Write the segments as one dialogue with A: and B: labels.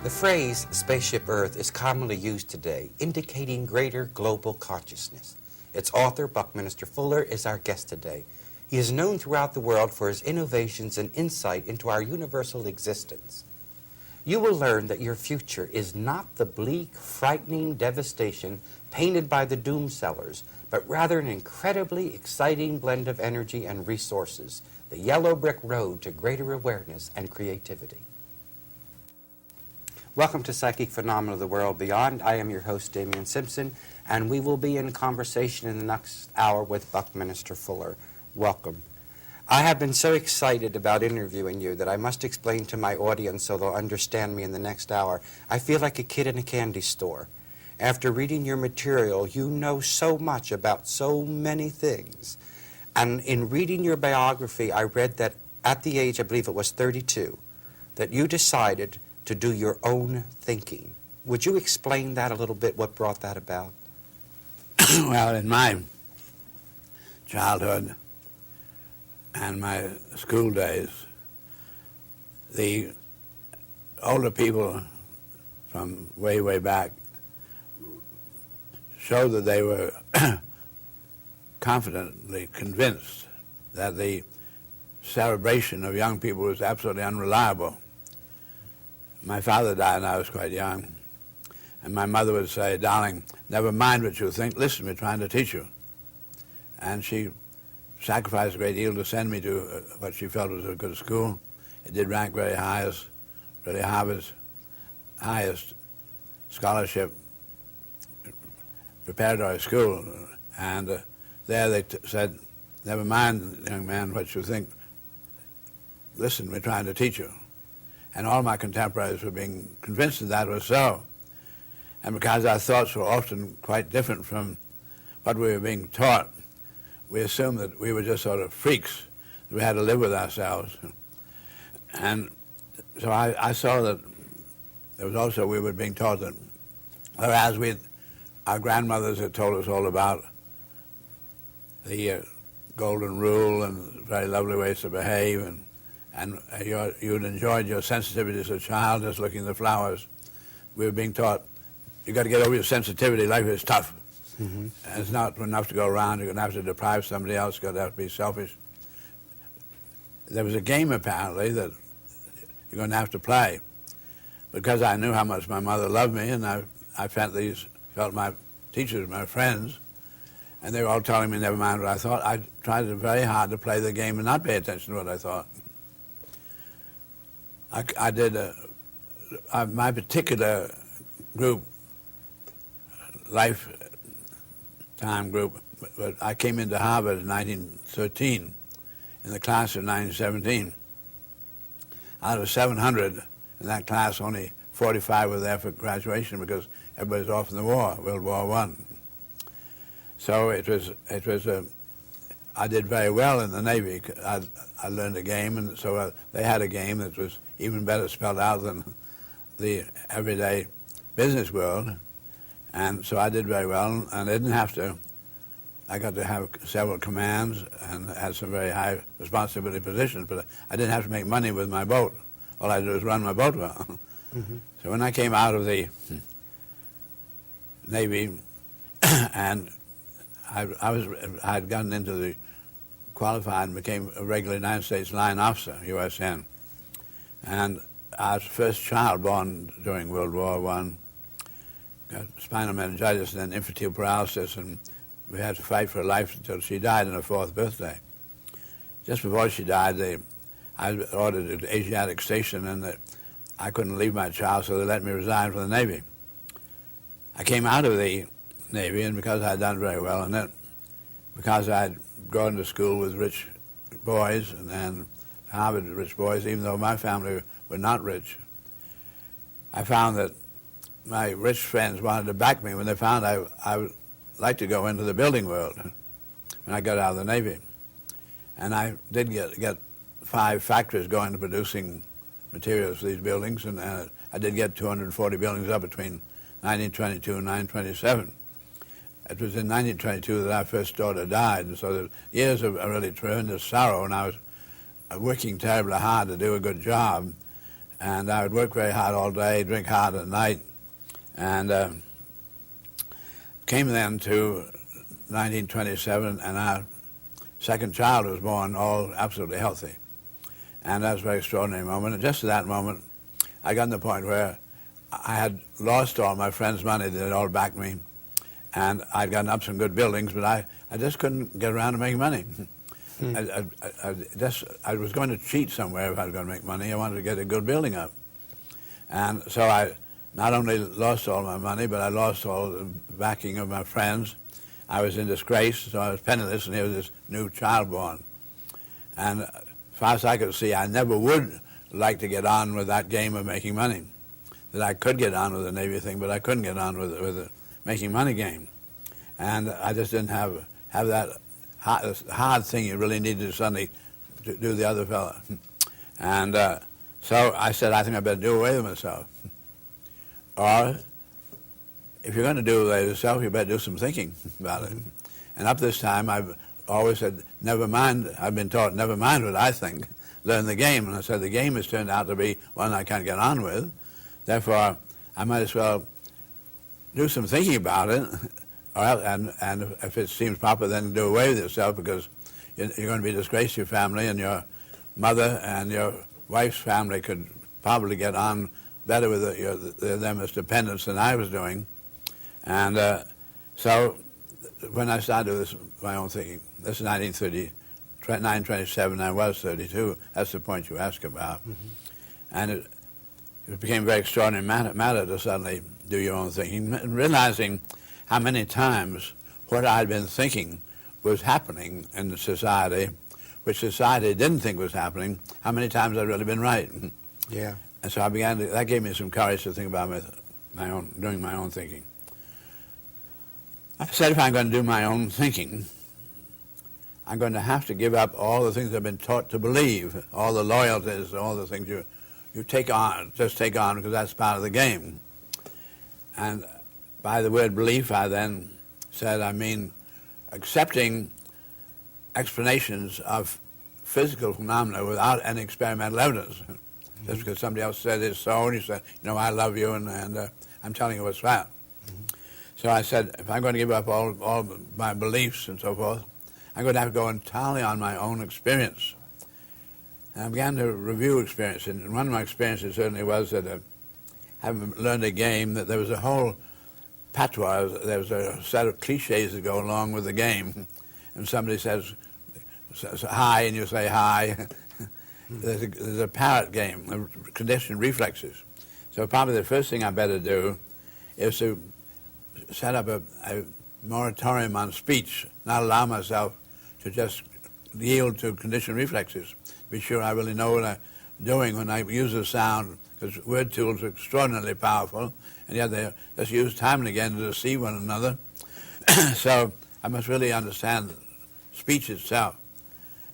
A: The phrase spaceship Earth is commonly used today, indicating greater global consciousness. Its author, Buckminster Fuller, is our guest today. He is known throughout the world for his innovations and insight into our universal existence. You will learn that your future is not the bleak, frightening devastation painted by the doomsellers, but rather an incredibly exciting blend of energy and resources, the yellow brick road to greater awareness and creativity. Welcome to Psychic Phenomena of the World Beyond. I am your host, Damian Simpson, and we will be in conversation in the next hour with Buckminster Fuller. Welcome. I have been so excited about interviewing you that I must explain to my audience so they'll understand me in the next hour. I feel like a kid in a candy store. After reading your material, you know so much about so many things. And in reading your biography, I read that at the age, I believe it was 32, that you decided to do your own thinking. Would you explain that a little bit, what brought that about?
B: Well, in my childhood and my school days, the older people from way, way back showed that they were confidently convinced that the celebration of young people was absolutely unreliable. My father died when I was quite young, and my mother would say, "Darling, never mind what you think, listen, we're trying to teach you." And she sacrificed a great deal to send me to what she felt was a good school. It did rank very high as really Harvard's highest scholarship preparatory school. And there they said, "Never mind, young man, what you think. Listen, we're trying to teach you." And all my contemporaries were being convinced that that was so. And because our thoughts were often quite different from what we were being taught, we assumed that we were just sort of freaks, that we had to live with ourselves. And so I saw that there was also, we were being taught that, whereas our grandmothers had told us all about the golden rule and very lovely ways to behave, and you'd enjoyed your sensitivity as a child, just looking at the flowers. We were being taught, you got to get over your sensitivity, life is tough. Mm-hmm. And it's not enough to go around, you're going to have to deprive somebody else, you're going to have to be selfish. There was a game, apparently, that you're going to have to play. Because I knew how much my mother loved me, and I felt my teachers, my friends, and they were all telling me never mind what I thought, I tried very hard to play the game and not pay attention to what I thought. I did my particular group, lifetime group, but I came into Harvard in 1913, in the class of 1917. Out of 700 in that class, only 45 were there for graduation because everybody's off in the war, World War I. So I did very well in the Navy. I learned a game, and so they had a game that was even better spelled out than the everyday business world. And so I did very well, and I didn't have to. I got to have several commands and had some very high responsibility positions, but I didn't have to make money with my boat. All I had to do was run my boat well. Mm-hmm. So when I came out of the Navy, and I had gotten into the qualified and became a regular United States line officer, USN. And I was the first child born during World War I, got spinal meningitis and then infantile paralysis, and we had to fight for her life until she died on her 4th birthday. Just before she died, I was ordered to the Asiatic station, and I couldn't leave my child, so they let me resign from the Navy. I came out of the Navy, and because I had done very well in it, because I had gone to school with rich boys and Harvard rich boys, even though my family were not rich, I found that my rich friends wanted to back me when they found I would like to go into the building world when I got out of the Navy. And I did get 5 factories going to producing materials for these buildings, and I did get 240 buildings up between 1922 and 1927. It was in 1922 that our first daughter died, and so the years of really tremendous sorrow, and I was working terribly hard to do a good job, And I would work very hard all day, drink hard at night, and came then to 1927, and our second child was born, all absolutely healthy. And that was a very extraordinary moment. And just at that moment, I got to the point where I had lost all my friends' money. They had all backed me. And I'd gotten up some good buildings, but I just couldn't get around to making money. I was going to cheat somewhere if I was going to make money. I wanted to get a good building up. And so I not only lost all my money, but I lost all the backing of my friends. I was in disgrace, so I was penniless, and here was this new child born. And as far as I could see, I never would like to get on with that game of making money. That I could get on with the Navy thing, but I couldn't get on with the making money game. And I just didn't have that hard thing you really needed to suddenly do the other fella. And so I said, I think I better do away with myself. Or if you're going to do away with yourself, you better do some thinking about it. And up this time, I've always said, never mind. I've been taught, never mind what I think. Learn the game. And I said, the game has turned out to be one I can't get on with. Therefore, I might as well do some thinking about it. And if it seems proper, then do away with yourself, because you're going to be disgraced to your family, and your mother and your wife's family could probably get on better with them as dependents than I was doing. And so when I started this, my own thinking, this is 1927, I was 32. That's the point you ask about. Mm-hmm. And it became a very extraordinary matter to suddenly do your own thinking, and realizing how many times what I'd been thinking was happening in the society, which society didn't think was happening, how many times I'd really been right.
A: Yeah.
B: And so I began to, that gave me some courage to think about doing my own thinking. I said, if I'm going to do my own thinking, I'm going to have to give up all the things I've been taught to believe, all the loyalties, all the things you take on, just take on, because that's part of the game. And by the word belief, I then said, I mean accepting explanations of physical phenomena without any experimental evidence. Mm-hmm. Just because somebody else said it's so, and you said, I love you, and I'm telling you what's right. Mm-hmm. So I said, if I'm going to give up all my beliefs and so forth, I'm going to have to go entirely on my own experience. And I began to review experience, and one of my experiences certainly was that having learned a game, that there was a whole patois, there was a set of cliches that go along with the game. And somebody says hi, and you say hi. There's a parrot game, conditioned reflexes. So probably the first thing I better do is to set up a moratorium on speech, not allow myself to just yield to conditioned reflexes. Be sure I really know what I'm doing when I use a sound, because word tools are extraordinarily powerful, and yet they're just used time and again to deceive one another. So I must really understand speech itself.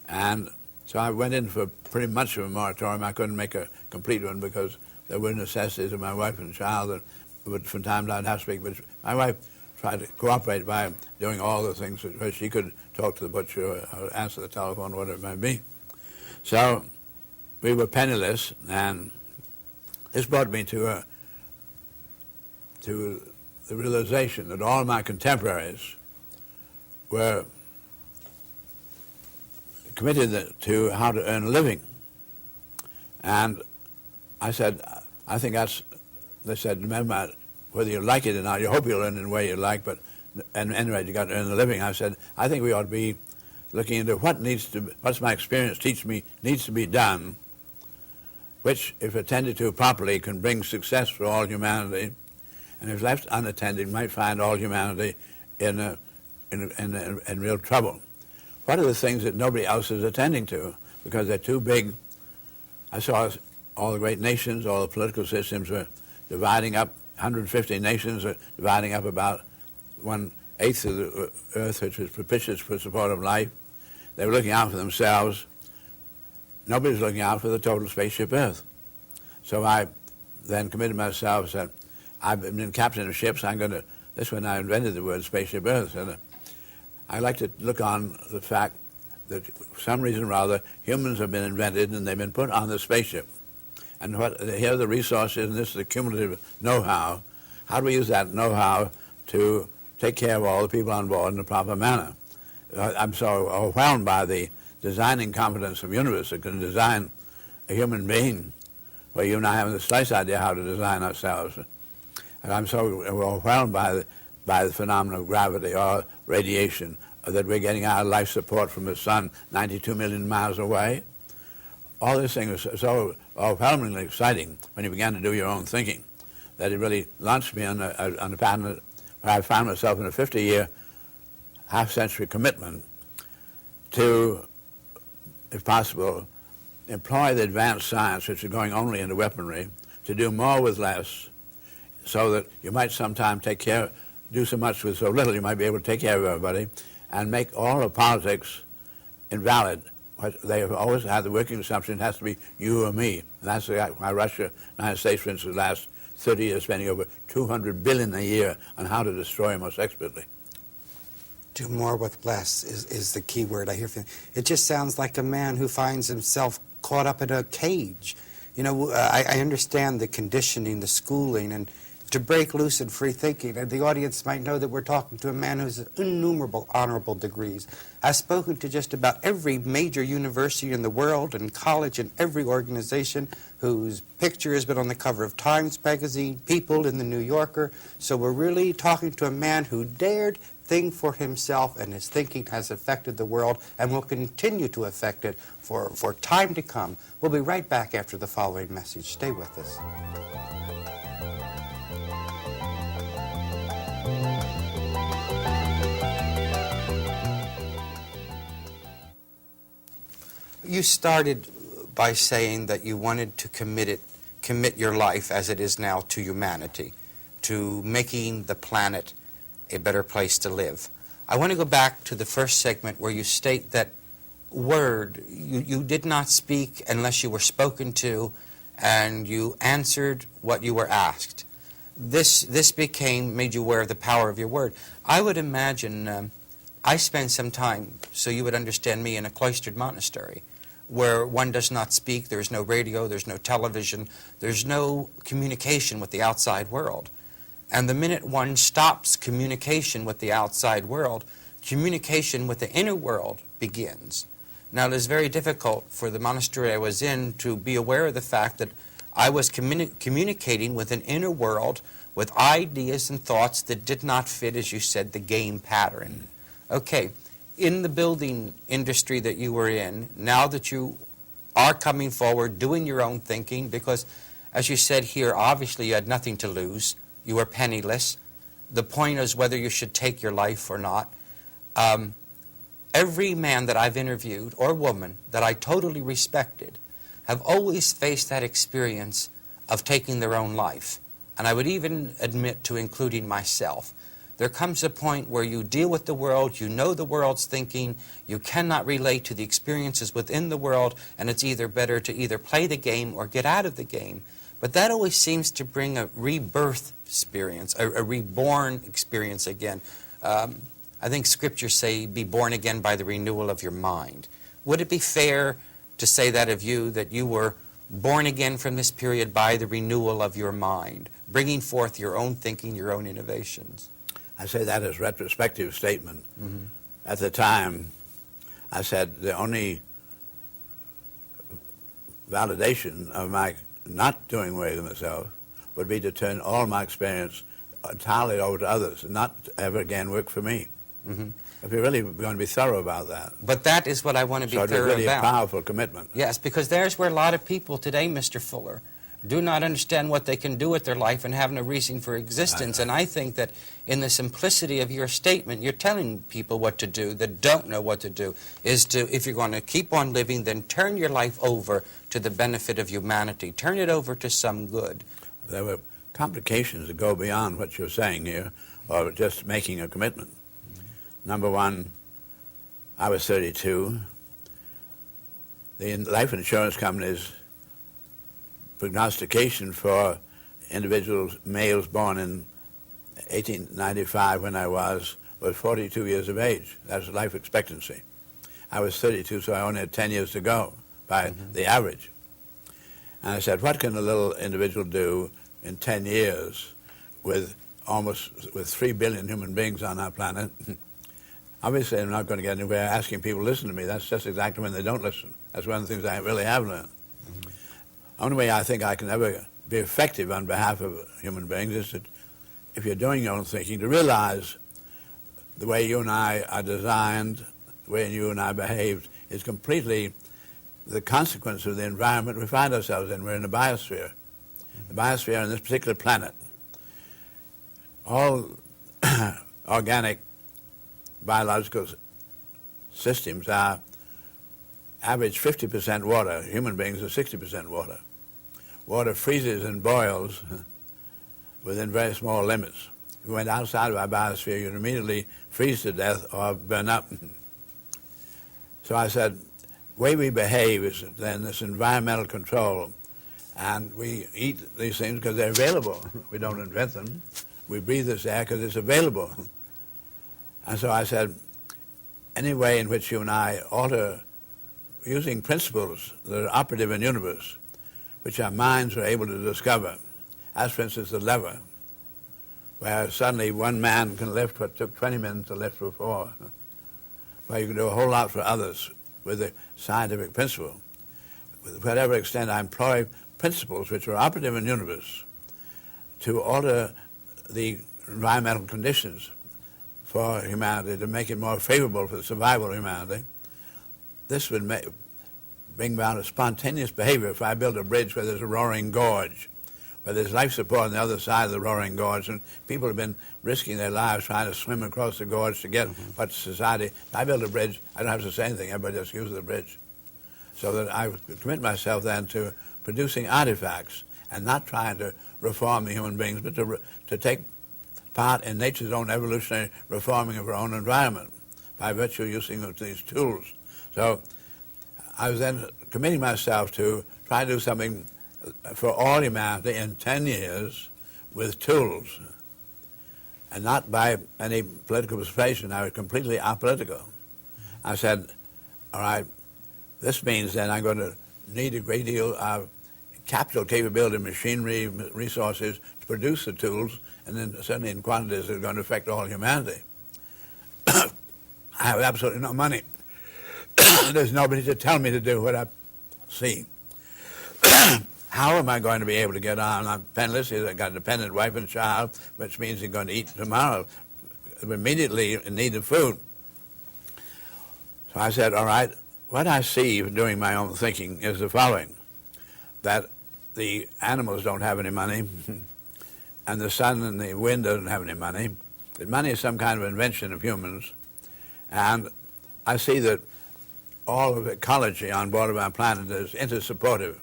B: And so I went in for pretty much of a moratorium. I couldn't make a complete one because there were necessities of my wife and child that would, from time to time, I'd have to speak. But my wife tried to cooperate by doing all the things where she could talk to the butcher or answer the telephone, whatever it might be. So we were penniless, and this brought me to the realization that all my contemporaries were committed to how to earn a living. And I said, I think they said, remember, whether you like it or not, you hope you'll earn it in the way you like, but at any rate, you got to earn a living. I said, I think we ought to be looking into what's my experience teach me needs to be done, which, if attended to properly, can bring success for all humanity, and if left unattended, might find all humanity in real trouble. What are the things that nobody else is attending to because they're too big? I saw all the great nations, all the political systems were dividing up. 150 nations are dividing up about 1/8 of the earth, which was propitious for support of life. They were looking out for themselves. Nobody's looking out for the total spaceship Earth. So I then committed myself, said, I've been captain of ships, that's when I invented the word spaceship Earth. And I like to look on the fact that for some reason or other, humans have been invented and they've been put on the spaceship. And here are the resources, and this is the cumulative know-how. How do we use that know-how to take care of all the people on board in a proper manner? I'm so overwhelmed by the designing competence of the universe that can design a human being, where you and I haven't the slightest idea how to design ourselves. And I'm so overwhelmed by the phenomenon of gravity or radiation, that we're getting our life support from the sun 92 million miles away. All this thing was so overwhelmingly exciting when you began to do your own thinking that it really launched me on a pattern where I found myself in a 50-year, half-century commitment to, if possible, employ the advanced science, which is going only into weaponry, to do more with less, so that you might sometime do so much with so little, you might be able to take care of everybody, and make all of politics invalid. They have always had the working assumption it has to be you or me. And that's why Russia, United States, for instance, the last 30 years spending over $200 billion a year on how to destroy most expertly.
A: Do more with less is the key word I hear from you. It just sounds like a man who finds himself caught up in a cage. You know, I understand the conditioning, the schooling, and to break loose and free thinking. And the audience might know that we're talking to a man who has innumerable honorable degrees, has spoken to just about every major university in the world and college and every organization, whose picture has been on the cover of Times Magazine, People, in the New Yorker. So we're really talking to a man who dared think for himself, and his thinking has affected the world and will continue to affect it for time to come. We'll be right back after the following message. Stay with us. You started by saying that you wanted to commit your life as it is now to humanity, to making the planet a better place to live. I want to go back to the first segment where you state that you did not speak unless you were spoken to, and you answered what you were asked. This made you aware of the power of your word. I would imagine, I spent some time, so you would understand me, in a cloistered monastery, where one does not speak, there's no radio, there's no television, there's no communication with the outside world. And the minute one stops communication with the outside world, communication with the inner world begins. Now, it is very difficult for the monastery I was in to be aware of the fact that I was communicating with an inner world with ideas and thoughts that did not fit, as you said, the game pattern. Okay, in the building industry that you were in, now that you are coming forward, doing your own thinking, because, as you said here, obviously you had nothing to lose. You were penniless. The point is whether you should take your life or not. Every man that I've interviewed, or woman, that I totally respected, have always faced that experience of taking their own life. And I would even admit to including myself. There comes a point where you deal with the world, you know the world's thinking, you cannot relate to the experiences within the world, and it's either better to either play the game or get out of the game. But that always seems to bring a rebirth experience, a reborn experience again. I think scriptures say, be born again by the renewal of your mind. Would it be fair to say that of you, that you were born again from this period by the renewal of your mind, bringing forth your own thinking, your own innovations?
B: I say that as a retrospective statement.
A: Mm-hmm.
B: At the time, I said the only validation of my not doing away with myself would be to turn all my experience entirely over to others and not ever again work for me.
A: Mm-hmm.
B: If you're really going to be thorough about that.
A: But that is what I want to be
B: so
A: thorough
B: it's really
A: about.
B: a powerful commitment.
A: Yes, because there's where a lot of people today, Mr. Fuller, do not understand what they can do with their life and have no reason for existence. And I think that in the simplicity of your statement, you're telling people what to do that don't know what to do, is to, if you're going to keep on living, then turn your life over to the benefit of humanity. Turn it over to some good.
B: There were complications that go beyond what you're saying here, or just making a commitment. Mm-hmm. Number one, I was 32. The life insurance companies' prognostication for individuals, males born in 1895 when I was 42 years of age. That's life expectancy. I was 32, so I only had 10 years to go by the average. And I said, what can a little individual do in 10 years with 3 billion human beings on our planet? Obviously, I'm not going to get anywhere asking people to listen to me. That's just exactly when they don't listen. That's one of the things I really have learned. Mm-hmm. The only way I think I can ever be effective on behalf of human beings is that if you're doing your own thinking, to realize the way you and I are designed, the way you and I behaved, is completely the consequence of the environment we find ourselves in. We're in the biosphere. The biosphere on this particular planet. All organic biological systems are average 50% water. Human beings are 60% water. Water freezes and boils within very small limits. If you went outside of our biosphere, you'd immediately freeze to death or burn up. So I said, the way we behave is then this environmental control, and we eat these things because they're available. We don't invent them. We breathe this air because it's available. And so I said, any way in which you and I alter using principles that are operative in the universe, which our minds are able to discover, as for instance the lever, where suddenly one man can lift what took 20 minutes to lift before, where you can do a whole lot for others with a scientific principle. With whatever extent I employ principles which are operative in the universe to alter the environmental conditions for humanity, to make it more favorable for the survival of humanity, this would bring about a spontaneous behavior. If I build a bridge where there's a roaring gorge, where there's life support on the other side of the roaring gorge, and people have been risking their lives trying to swim across the gorge to get what society... If I build a bridge, I don't have to say anything, everybody just uses the bridge. So that I would commit myself then to producing artifacts and not trying to reform the human beings, but to take part in nature's own evolutionary reforming of our own environment by virtue of using of these tools. So I was then committing myself to try to do something for all humanity in 10 years with tools, and not by any political persuasion. I was completely apolitical. I said, all right, this means then I'm going to need a great deal of capital capability, machinery, resources to produce the tools, and then certainly in quantities that are going to affect all humanity. I have absolutely no money. There's nobody to tell me to do what I see. How am I going to be able to get on? I'm penniless. I've got a dependent wife and child, which means I'm going to eat tomorrow. I'm immediately in need of food. So I said, all right, what I see doing my own thinking is the following, that the animals don't have any money, and the sun and the wind doesn't have any money, that money is some kind of invention of humans, and I see that all of ecology on board of our planet is intersupportive,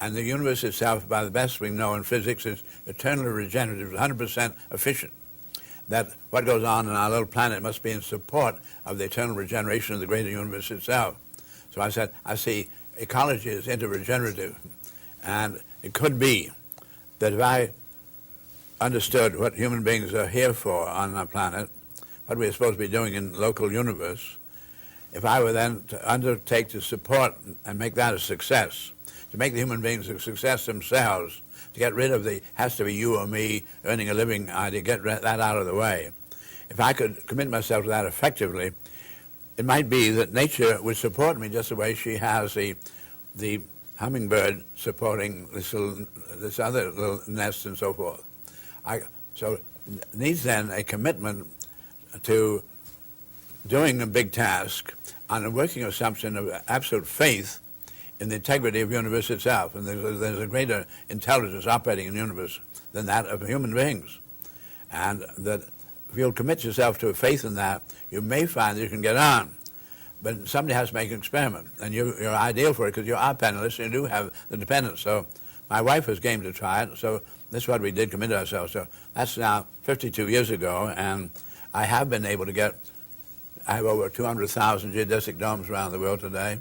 B: and the universe itself, by the best we know in physics, is eternally regenerative, 100% efficient. That what goes on our little planet must be in support of the eternal regeneration of the greater universe itself. So I said, I see ecology is interregenerative, and it could be that if I understood what human beings are here for on our planet, what we're supposed to be doing in the local universe, if I were then to undertake to support and make that a success, to make the human beings a success themselves, to get rid of the has to be you or me earning a living idea, get that out of the way. If I could commit myself to that effectively, it might be that nature would support me just the way she has the hummingbird supporting this other little nest and so forth. So it needs then a commitment to doing a big task on a working assumption of absolute faith in the integrity of the universe itself. And there's a greater intelligence operating in the universe than that of human beings. And that if you'll commit yourself to a faith in that, you may find that you can get on. But somebody has to make an experiment. And you're ideal for it because you are penniless and you do have the dependence. So my wife was game to try it. So this is what we did, commit ourselves. So that's now 52 years ago. And I have been able to get, I have over 200,000 geodesic domes around the world today.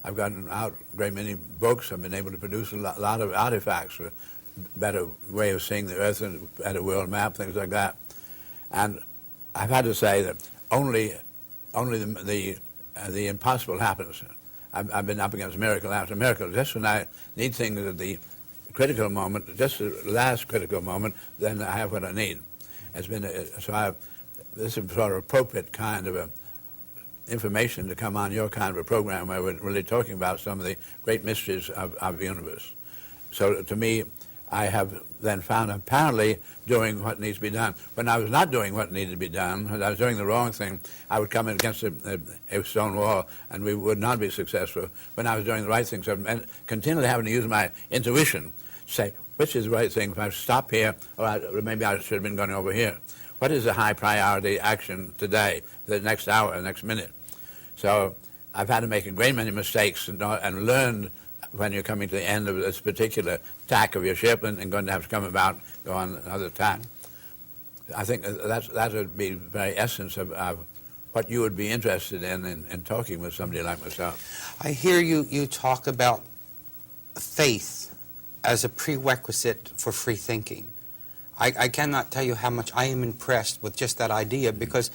B: I've gotten out a great many books. I've been able to produce a lot of artifacts for a better way of seeing the Earth and a better world map, things like that. And I've had to say that only the impossible happens. I've been up against miracle after miracle. Just when I need things at the critical moment, just the last critical moment, then I have what I need. It's been this is sort of appropriate kind of information to come on your kind of a program where we're really talking about some of the great mysteries of the universe. So to me, I have then found apparently doing what needs to be done. When I was not doing what needed to be done, when I was doing the wrong thing, I would come against a stone wall and we would not be successful. When I was doing the right thing, so and continually having to use my intuition, say, which is the right thing? If I stop here, or maybe I should have been going over here. What is the high priority action today, the next hour, the next minute? So I've had to make a great many mistakes and learned when you're coming to the end of this particular tack of your ship and going to have to go on another tack. I think that would be the very essence of what you would be interested in talking with somebody like myself.
A: I hear you talk about faith as a prerequisite for free thinking. I cannot tell you how much I am impressed with just that idea, because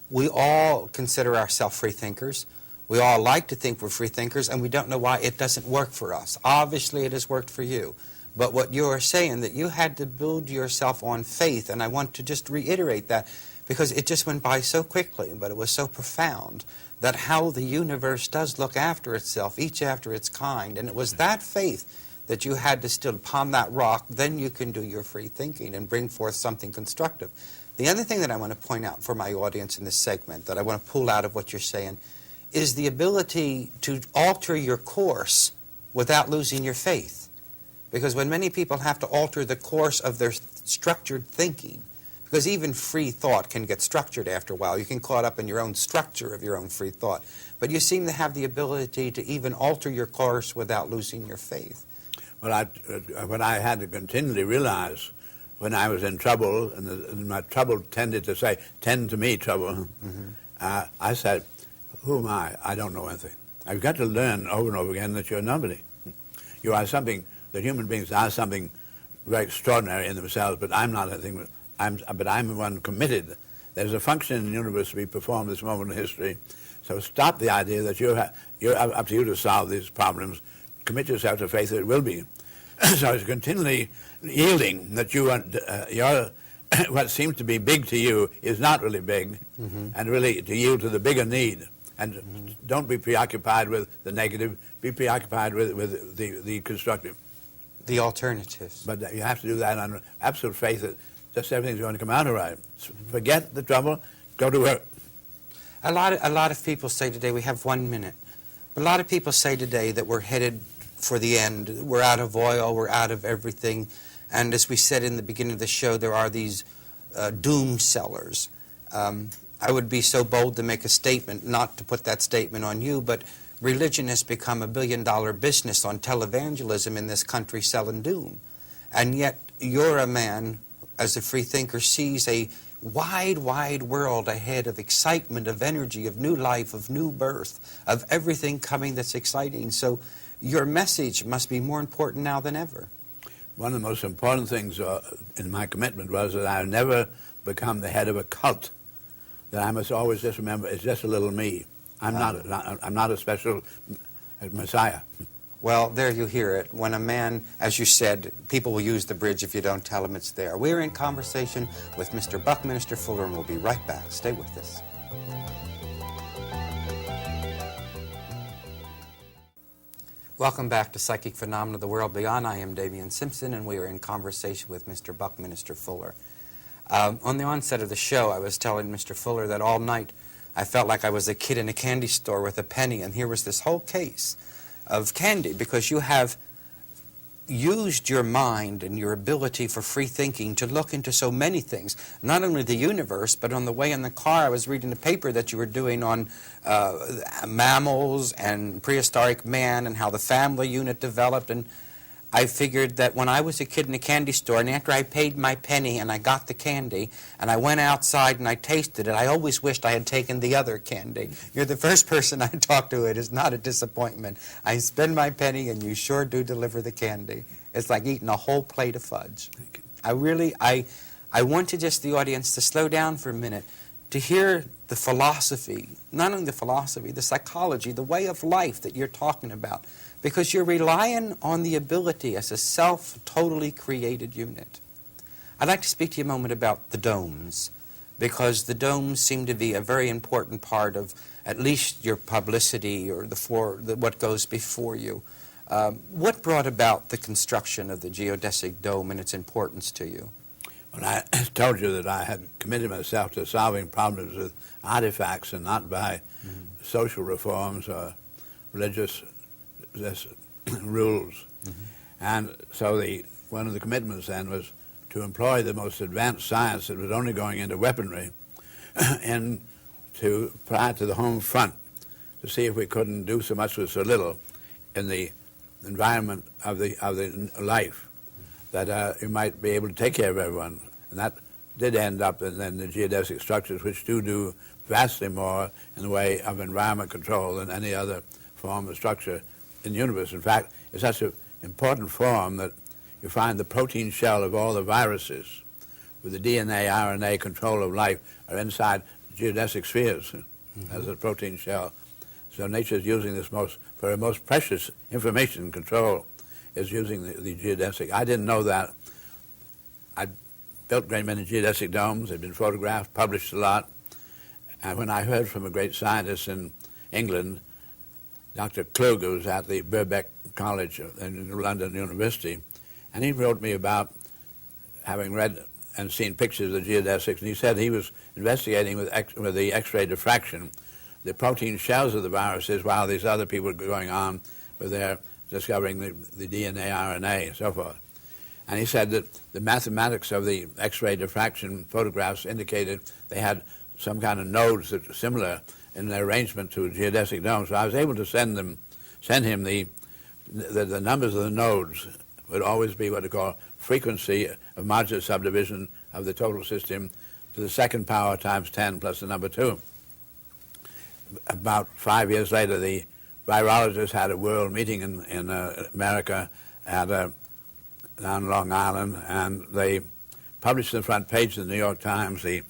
A: we all consider ourselves free thinkers. We all like to think we're free thinkers, and we don't know why it doesn't work for us. Obviously, it has worked for you. But what you're saying, that you had to build yourself on faith, and I want to just reiterate that, because it just went by so quickly, but it was so profound, that how the universe does look after itself, each after its kind. And it was that faith that you had to still upon that rock, then you can do your free thinking and bring forth something constructive. The other thing that I want to point out for my audience in this segment, that I want to pull out of what you're saying, is the ability to alter your course without losing your faith. Because when many people have to alter the course of their structured thinking, because even free thought can get structured after a while. You can caught up in your own structure of your own free thought. But you seem to have the ability to even alter your course without losing your faith.
B: Well, what I had to continually realize when I was in trouble, and my trouble tended to say, tend to me, trouble, I said, who am I? I don't know anything. I've got to learn over and over again that you're nobody. You are something, that human beings are something very extraordinary in themselves, but I'm not anything. But I'm one committed. There's a function in the universe to be performed at this moment in history. So stop the idea that you're up to you to solve these problems. Commit yourself to faith that it will be. So it's continually yielding that your what seems to be big to you is not really big, and really to yield to the bigger need. And don't be preoccupied with the negative. Be preoccupied with the constructive.
A: The alternatives.
B: But you have to do that on absolute faith that just everything's going to come out all right. Forget the trouble. Go to work.
A: A lot of people say today, we have 1 minute. A lot of people say today that we're headed for the end. We're out of oil. We're out of everything. And as we said in the beginning of the show, there are these doom sellers. I would be so bold to make a statement, not to put that statement on you, but religion has become $1 billion business on televangelism in this country, selling doom. And yet you're a man, as a free thinker, sees a wide, wide world ahead of excitement, of energy, of new life, of new birth, of everything coming that's exciting. So your message must be more important now than ever.
B: One of the most important things in my commitment was that I never become the head of a cult. That I must always just remember, it's just a little me. I'm not a special Messiah.
A: Well, there you hear it. When a man, as you said, people will use the bridge if you don't tell them it's there. We're in conversation with Mr. Buckminster Fuller, and we'll be right back. Stay with us. Welcome back to Psychic Phenomena of the World Beyond. I am Damian Simpson, and we are in conversation with Mr. Buckminster Fuller. On the onset of the show, I was telling Mr. Fuller that all night I felt like I was a kid in a candy store with a penny, and here was this whole case of candy, because you have used your mind and your ability for free thinking to look into so many things, not only the universe, but on the way in the car I was reading a paper that you were doing on mammals and prehistoric man and how the family unit developed, and I figured that when I was a kid in a candy store, and after I paid my penny and I got the candy, and I went outside and I tasted it, I always wished I had taken the other candy. You're the first person I talk to. It is not a disappointment. I spend my penny and you sure do deliver the candy. It's like eating a whole plate of fudge. I want to just the audience to slow down for a minute. to hear the philosophy, not only the philosophy, the psychology, the way of life that you're talking about, because you're relying on the ability as a self-totally created unit. I'd like to speak to you a moment about the domes, because the domes seem to be a very important part of at least your publicity or what goes before you. What brought about the construction of the geodesic dome and its importance to you?
B: When I told you that I had committed myself to solving problems with artifacts and not by social reforms or religious rules. And so one of the commitments then was to employ the most advanced science that was only going into weaponry prior to the home front, to see if we couldn't do so much with so little in the environment of the life that you might be able to take care of everyone. And that did end up in the geodesic structures, which do vastly more in the way of environment control than any other form of structure in the universe. In fact, it's such an important form that you find the protein shell of all the viruses with the DNA, RNA control of life are inside geodesic spheres as a protein shell. So nature is using this for her most precious information control is using the geodesic. I didn't know that. I built a great many geodesic domes. They've been photographed, published a lot. And when I heard from a great scientist in England, Dr. Klug, who was at the Birkbeck College in London University, and he wrote me about having read and seen pictures of the geodesics, and he said he was investigating with the X-ray diffraction the protein shells of the viruses while these other people were going on with their discovering the DNA, RNA, and so forth. And he said that the mathematics of the X-ray diffraction photographs indicated they had some kind of nodes that were similar in their arrangement to a geodesic dome. So I was able to send him the numbers of the nodes would always be what they call frequency of modular subdivision of the total system to the second power times 10 plus the number 2. About 5 years later, the virologists had a world meeting in America down Long Island, and they published on the front page of the New York Times the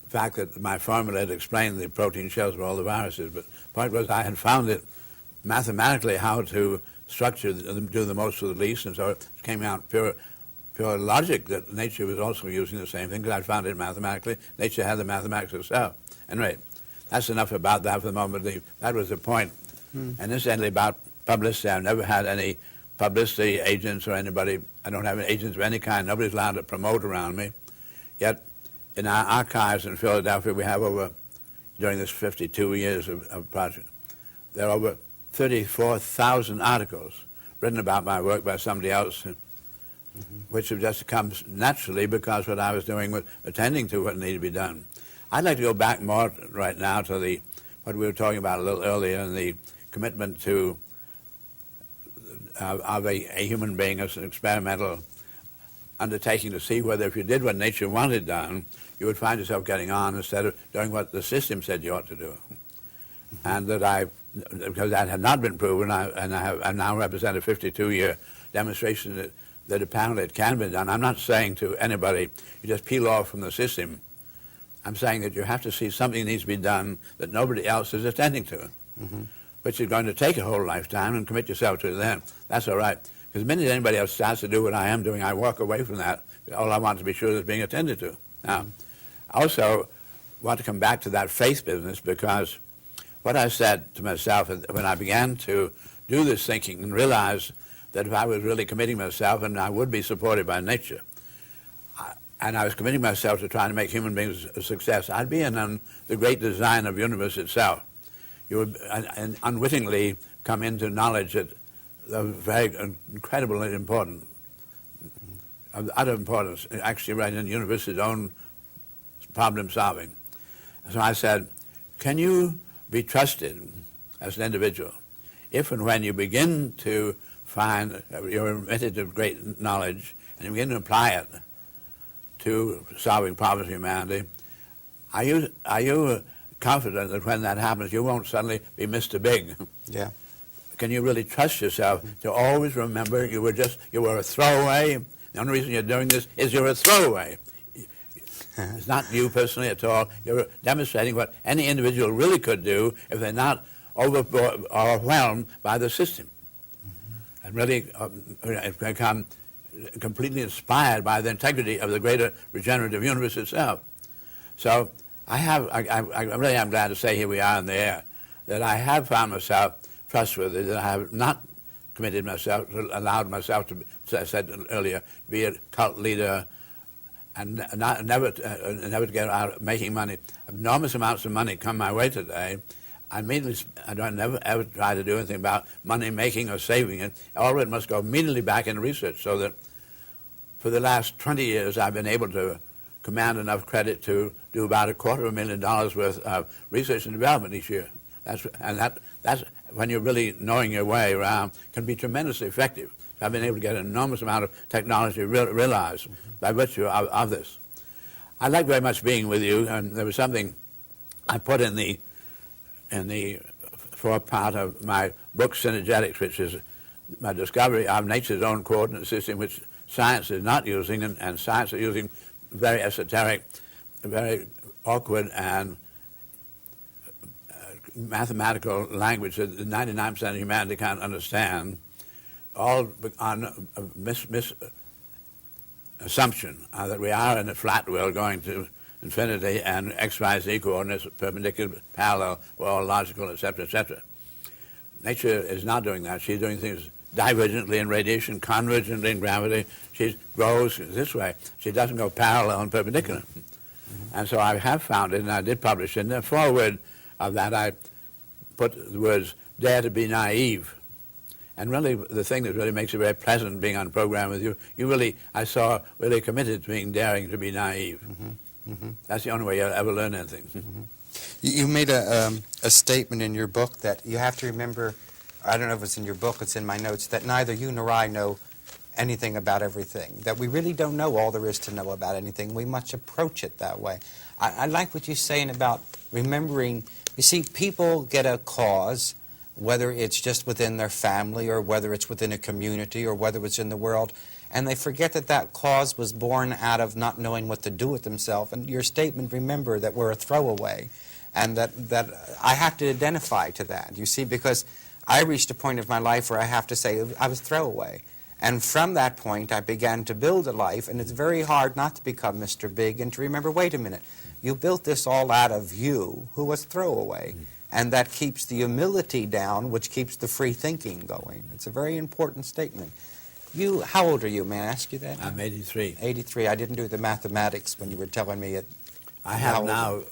B: fact that my formula had explained the protein shells of all the viruses. But the point was I had found it mathematically how to do the most with the least, and so it came out pure logic that nature was also using the same thing, because I found it mathematically. Nature had the mathematics itself. Anyway, that's enough about that for the moment. That was the point. And incidentally, about publicity, I've never had any publicity agents or anybody. I don't have any agents of any kind. Nobody's allowed to promote around me. Yet, in our archives in Philadelphia, we have during this 52 years of project, there are over 34,000 articles written about my work by somebody else, which have just come naturally because what I was doing was attending to what needed to be done. I'd like to go back more right now to what we were talking about a little earlier, and the commitment to of a human being as an experimental undertaking to see whether if you did what nature wanted done, you would find yourself getting on instead of doing what the system said you ought to do. And that because that had not been proven, I now represent a 52-year demonstration that apparently it can be done. I'm not saying to anybody, you just peel off from the system. I'm saying that you have to see something needs to be done that nobody else is attending to, which is going to take a whole lifetime, and commit yourself to it then. That's all right. Because the minute anybody else starts to do what I am doing, I walk away from that. All I want to be sure is being attended to. Now, I also want to come back to that faith business, because what I said to myself when I began to do this thinking and realize that if I was really committing myself, and I would be supported by nature, and I was committing myself to trying to make human beings a success, I'd be in on the great design of the universe itself. You would unwittingly come into knowledge that very incredibly important, of utter importance, actually right in the universe's own problem solving. So I said, can you be trusted as an individual if and when you begin to find you're admitted to great knowledge and you begin to apply it to solving problems of humanity, are you confident that when that happens you won't suddenly be Mr. Big?
A: Yeah.
B: Can you really trust yourself to always remember you were a throwaway? The only reason you're doing this is you're a throwaway. It's not you personally at all. You're demonstrating what any individual really could do if they're not overwhelmed by the system. And really become completely inspired by the integrity of the greater regenerative universe itself. So I really am glad to say here we are in the air, that I have found myself trustworthy, that I have not committed myself, allowed myself to, as I said earlier, be a cult leader and never to get out making money. Enormous amounts of money come my way today. I don't never ever try to do anything about money making or saving it. All of it must go immediately back into research, so that for the last 20 years I've been able to command enough credit to do about $250,000 worth of research and development each year. That's when you're really knowing your way around, can be tremendously effective. So I've been able to get an enormous amount of technology realized by virtue of this. I like very much being with you, and there was something I put in the fourth part of my book, Synergetics, which is my discovery of nature's own coordinate system, which science is not using, and science is using very esoteric, very awkward and mathematical language that 99% of humanity can't understand, all on assumption that we are in a flat world going to infinity and x, y, z coordinates, perpendicular, parallel, were all logical, etc., etc. Nature is not doing that. She's doing things divergently in radiation, convergently in gravity. She grows this way. She doesn't go parallel and perpendicular. And so I have found it, and I did publish it. In the foreword of that, I put the words, dare to be naive. And really, the thing that really makes it very pleasant being on program with you, I saw really committed to being daring to be naive. That's the only way you'll ever learn anything.
A: You made a statement in your book that you have to remember, I don't know if it's in your book, it's in my notes, that neither you nor I know anything about everything, that we really don't know all there is to know about anything. We must approach it that way. I like what you're saying about remembering. You see, people get a cause, whether it's just within their family or whether it's within a community or whether it's in the world, and they forget that that cause was born out of not knowing what to do with themselves. And your statement, remember that we're a throwaway, and that I have to identify to that, you see, because I reached a point of my life where I have to say I was throwaway. And from that point, I began to build a life, and it's very hard not to become Mr. Big and to remember, wait a minute, you built this all out of you, who was throwaway. And that keeps the humility down, which keeps the free thinking going. It's a very important statement. How old are you? May I ask you that?
B: I'm 83.
A: 83. I didn't do the mathematics when you were telling me it.
B: I have now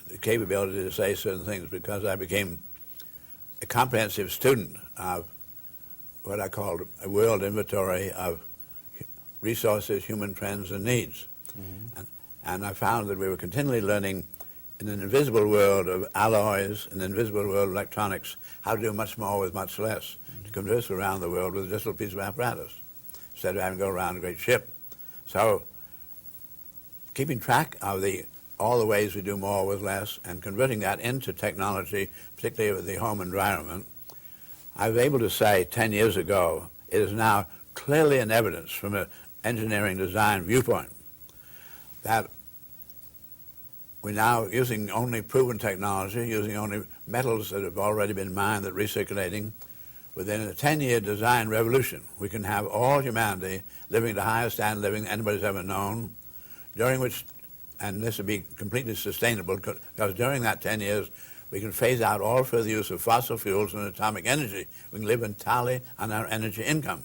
B: the capability to say certain things because I became a comprehensive student of what I called a world inventory of resources, human trends, and needs. And I found that we were continually learning in an invisible world of alloys, in an invisible world of electronics, how to do much more with much less, to converse around the world with just a little piece of apparatus, instead of having to go around a great ship. So keeping track of all the ways we do more with less and converting that into technology, particularly with the home environment, I was able to say 10 years ago, it is now clearly in evidence from an engineering design viewpoint that we're now using only proven technology, using only metals that have already been mined that are recirculating. Within a 10-year design revolution, we can have all humanity living the highest standard of living anybody's ever known, during which, and this will be completely sustainable, because during that 10 years, we can phase out all further use of fossil fuels and atomic energy. We can live entirely on our energy income.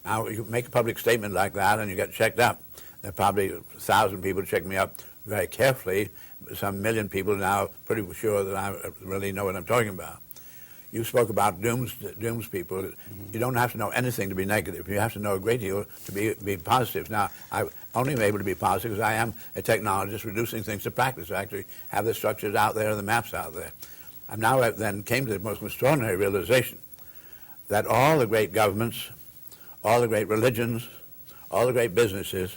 B: Now, you make a public statement like that and you get checked up. There are probably 1,000 people check me up very carefully. Some million people now pretty sure that I really know what I'm talking about. You spoke about dooms people. You don't have to know anything to be negative. You have to know a great deal to be positive. Now, I only am able to be positive because I am a technologist reducing things to practice. I actually have the structures out there and the maps out there. And now I then came to the most extraordinary realization that all the great governments, all the great religions, all the great businesses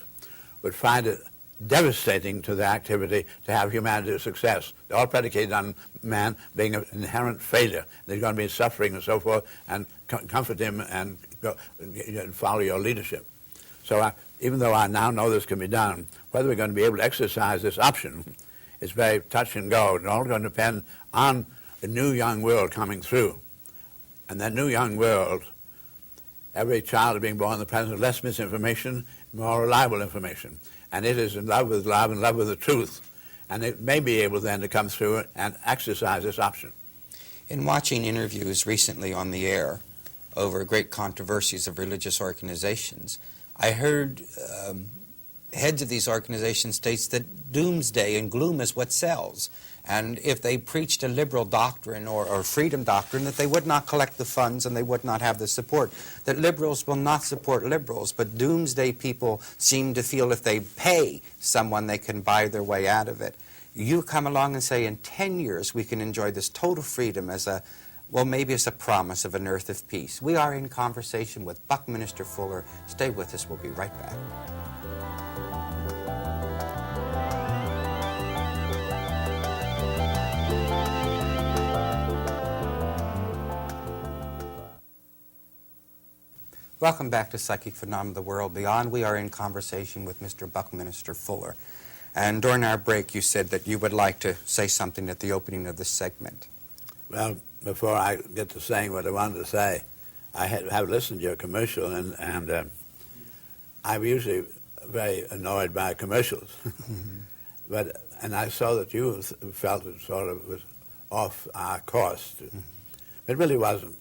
B: would find it devastating to the activity to have humanity's success. They're all predicated on man being an inherent failure. There's going to be suffering and so forth, and comfort him and follow your leadership. So even though I now know this can be done, whether we're going to be able to exercise this option is very touch and go. It's all going to depend on a new young world coming through. And that new young world, every child being born in the present, less misinformation, more reliable information. And it is in love with love, in love with the truth. And it may be able then to come through and exercise this option.
A: In watching interviews recently on the air over great controversies of religious organizations, I heard heads of these organizations states that doomsday and gloom is what sells. And if they preached a liberal doctrine or freedom doctrine, that they would not collect the funds and they would not have the support. That liberals will not support liberals, but doomsday people seem to feel if they pay someone, they can buy their way out of it. You come along and say in 10 years we can enjoy this total freedom as a, well, maybe as a promise of an earth of peace. We are in conversation with Buckminster Fuller. Stay with us. We'll be right back. Welcome back to Psychic Phenomena of the World Beyond. We are in conversation with Mr. Buckminster Fuller. And during our break, you said that you would like to say something at the opening of this segment.
B: Well, before I get to saying what I wanted to say, I have listened to your commercial, and I'm usually very annoyed by commercials. Mm-hmm. And I saw that you felt it sort of was off our course. Mm-hmm. It really wasn't,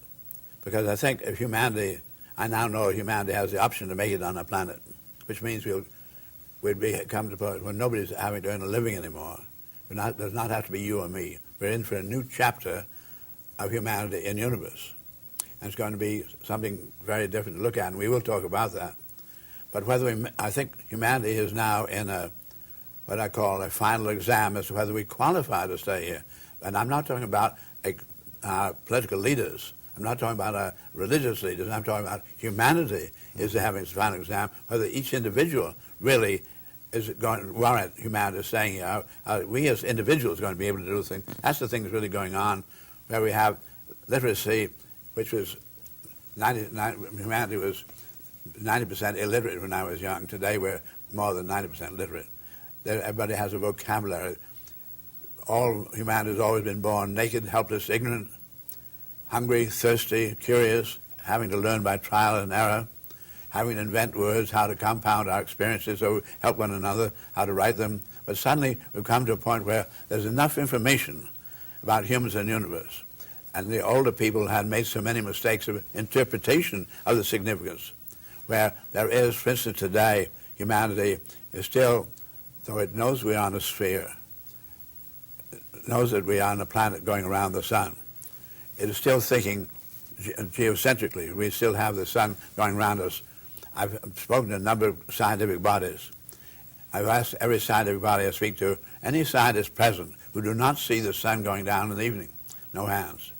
B: because I think if humanity, I now know humanity has the option to make it on our planet, which means we'd come to a point where nobody's having to earn a living anymore. It does not have to be you or me. We're in for a new chapter of humanity in the universe. And it's going to be something very different to look at, and we will talk about that. But I think humanity is now in what I call a final exam as to whether we qualify to stay here. And I'm not talking about political leaders. I'm not talking about religious leaders. I'm talking about humanity is having its final exam, whether each individual really is going to warrant humanity staying here. We as individuals are going to be able to do things. That's the thing that's really going on, where we have literacy, which was humanity was 90% illiterate when I was young. Today we're more than 90% literate. Everybody has a vocabulary. All humanity has always been born naked, helpless, ignorant, hungry, thirsty, curious, having to learn by trial and error, having to invent words, how to compound our experiences so help one another, how to write them. But suddenly we've come to a point where there's enough information about humans and the universe. And the older people had made so many mistakes of interpretation of the significance, where there is, for instance, today, humanity is still, though it knows we're on a sphere, knows that we are on a planet going around the sun, it is still thinking geocentrically. We still have the sun going around us. I've spoken to a number of scientific bodies. I've asked every scientific body I speak to, any scientist present who do not see the sun going down in the evening, no hands.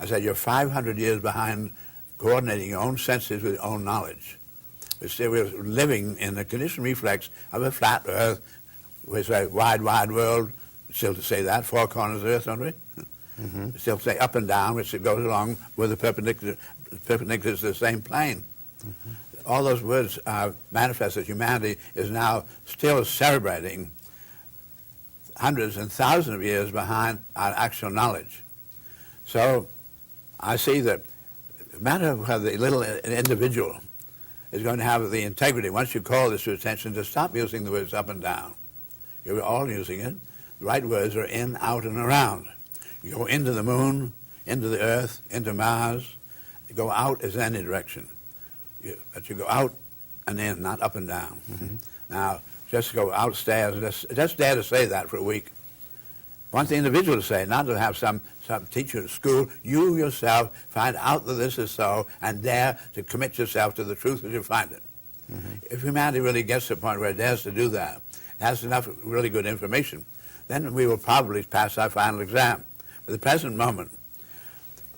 B: I said, you're 500 years behind coordinating your own senses with your own knowledge. We're living in the conditioned reflex of a flat earth, which is a wide, wide world. Still to say that, four corners of the earth, don't we? Mm-hmm. Still say up and down, which goes along with the perpendicular to the same plane. Mm-hmm. All those words manifest that humanity is now still celebrating hundreds and thousands of years behind our actual knowledge. So I see that no matter whether the little individual is going to have the integrity, once you call this to attention, to stop using the words up and down. You're all using it. The right words are in, out, and around. You go into the moon, into the earth, into Mars. You go out is any direction. But you go out and in, not up and down. Mm-hmm. Now, just go outstairs, just dare to say that for a week. Want the individual to say, not to have some teacher at school. You yourself find out that this is so and dare to commit yourself to the truth as you find it. Mm-hmm. If humanity really gets to the point where it dares to do that, has enough really good information, then we will probably pass our final exam. At the present moment,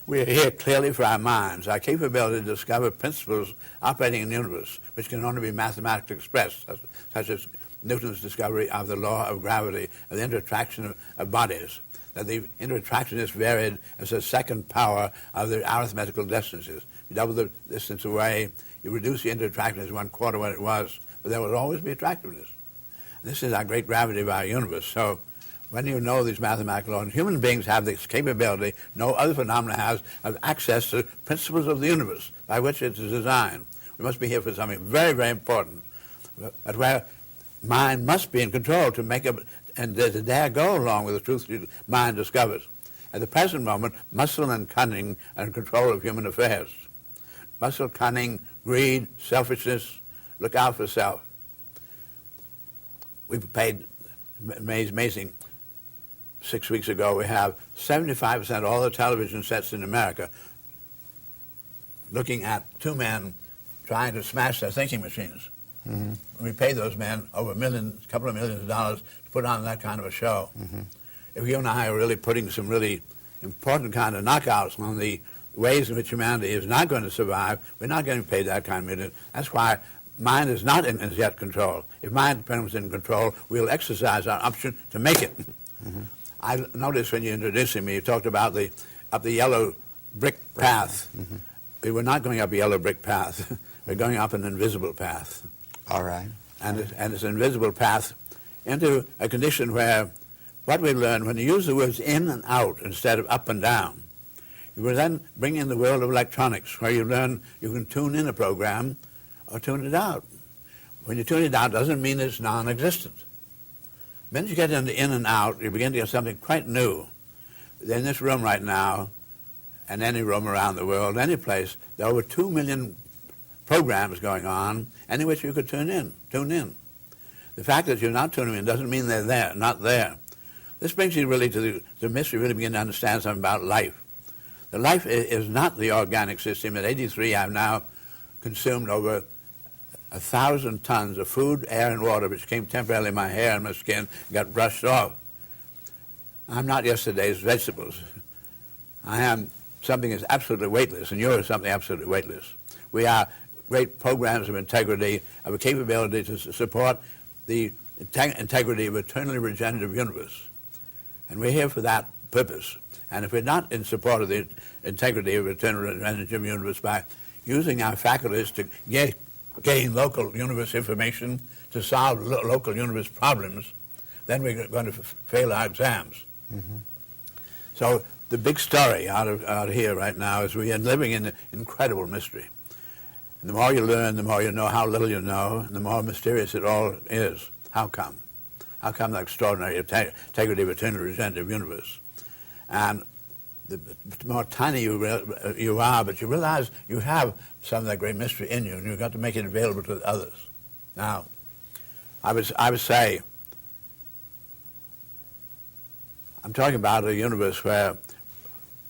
B: we are here clearly for our minds, our capability to discover principles operating in the universe, which can only be mathematically expressed, such as Newton's discovery of the law of gravity, of the inter-attraction of bodies, that the inter-attraction is varied as a second power of the arithmetical distances. You double the distance away, You reduce the attractiveness 1/4 what it was, but there will always be attractiveness. This is our great gravity of our universe. So when you know these mathematical laws, human beings have this capability no other phenomena has of access to principles of the universe by which it is designed. We must be here for something very, very important, but where mind must be in control to make up and to dare go along with the truth mind discovers. At the present moment, muscle and cunning are in control of human affairs. Muscle, cunning, greed, selfishness, look out for self. We've paid, amazing, 6 weeks ago, we have 75% of all the television sets in America looking at two men trying to smash their thinking machines. Mm-hmm. We pay those men over a couple of millions of dollars to put on that kind of a show. Mm-hmm. If you and I are really putting some really important kind of knockouts on the ways in which humanity is not going to survive, we're not getting paid that kind of million. That's why mind is not in as yet control. If mind becomes in control, we'll exercise our option to make it. Mm-hmm. I noticed when you introduced me, you talked about up the yellow brick path. Mm-hmm. We were not going up a yellow brick path. We're going up an invisible path.
A: All right.
B: And it's an invisible path into a condition where what we learn, when you use the words in and out instead of up and down, you will then bring in the world of electronics, where you learn you can tune in a program or tune it out. When you tune it out, doesn't mean it's non-existent. When you get into in and out, you begin to get something quite new. In this room right now, and any room around the world, any place, there are over 2 million programs going on, any which you could tune in. The fact that you're not tuning in doesn't mean they're there, not there. This brings you really to the mystery, really begin to understand something about life. The life is not the organic system. At 83, I've now consumed over 1,000 tons of food, air, and water, which came temporarily in my hair and my skin, got brushed off. I'm not yesterday's vegetables. I am something that's absolutely weightless, and you're something absolutely weightless. We are great programs of integrity, of a capability to support the integrity of eternally regenerative universe. And we're here for that purpose. And if we're not in support of the integrity of eternally regenerative universe by using our faculties to gain local universe information, to solve local universe problems, then we're going to fail our exams. Mm-hmm. So the big story out here right now is we are living in an incredible mystery. And the more you learn, the more you know how little you know, and the more mysterious it all is. How come? How come the extraordinary integrity of eternal regenerative universe? And the more tiny you are, but you realize you have some of that great mystery in you, and you've got to make it available to others. Now, I would say, I'm talking about a universe where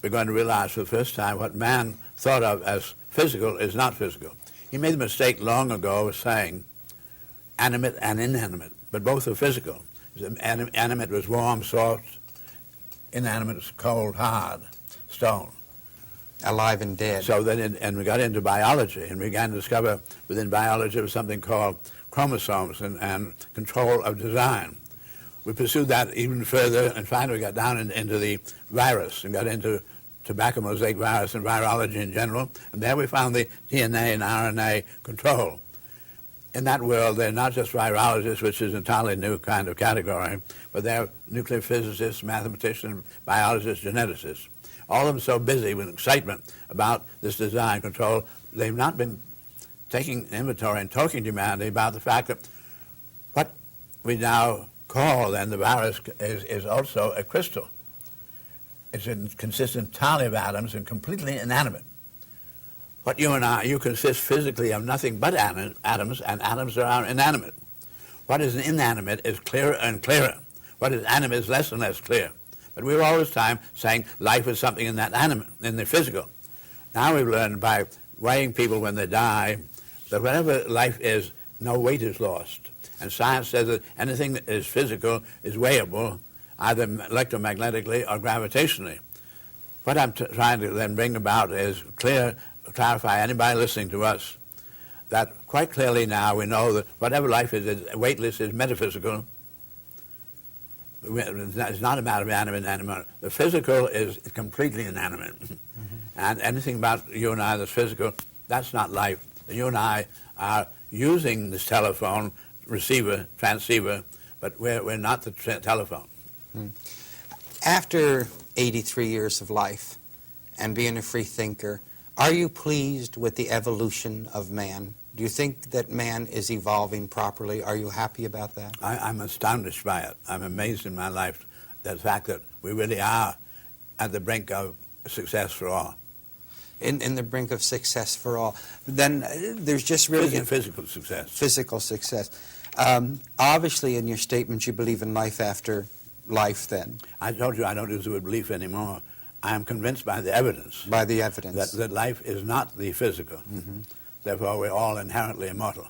B: we're going to realize for the first time what man thought of as physical is not physical. He made the mistake long ago of saying animate and inanimate, but both are physical. Animate was warm, soft. Inanimate was cold, hard, stone.
A: Alive and dead.
B: So then, and we got into biology, and we began to discover within biology there was something called chromosomes and control of design. We pursued that even further, and finally we got down into the virus and got into tobacco mosaic virus and virology in general, and there we found the DNA and RNA control. In that world, they're not just virologists, which is an entirely new kind of category, but they're nuclear physicists, mathematicians, biologists, geneticists. All of them so busy with excitement about this design control, they've not been taking inventory and talking to humanity about the fact that what we now call then the virus is also a crystal. It consists entirely of atoms and completely inanimate. What you consist physically of nothing but atoms, and atoms are inanimate. What is inanimate is clearer and clearer. What is animate is less and less clear. But we were all this time saying life is something in that animate, in the physical. Now we've learned by weighing people when they die that whatever life is, no weight is lost. And science says that anything that is physical is weighable, either electromagnetically or gravitationally. What I'm trying to then bring about is clarify anybody listening to us that quite clearly now we know that whatever life is weightless, is metaphysical. It's not a matter of animate and inanimate. The physical is completely inanimate. Mm-hmm. And anything about you and I that's physical, that's not life. You and I are using this telephone receiver, transceiver, but we're not the telephone.
A: After 83 years of life and being a free thinker, are you pleased with the evolution of man? Do you think that man is evolving properly? Are you happy about that?
B: I'm astonished by it. I'm amazed in my life the fact that we really are at the brink of success for all.
A: In the brink of success for all. Then there's just really...
B: Physical success.
A: Physical success. Obviously, in your statement, you believe in life after life then.
B: I told you I don't use the word belief anymore. I am convinced by the evidence.
A: By the evidence.
B: That life is not the physical. Mm-hmm. Therefore, we're all inherently immortal.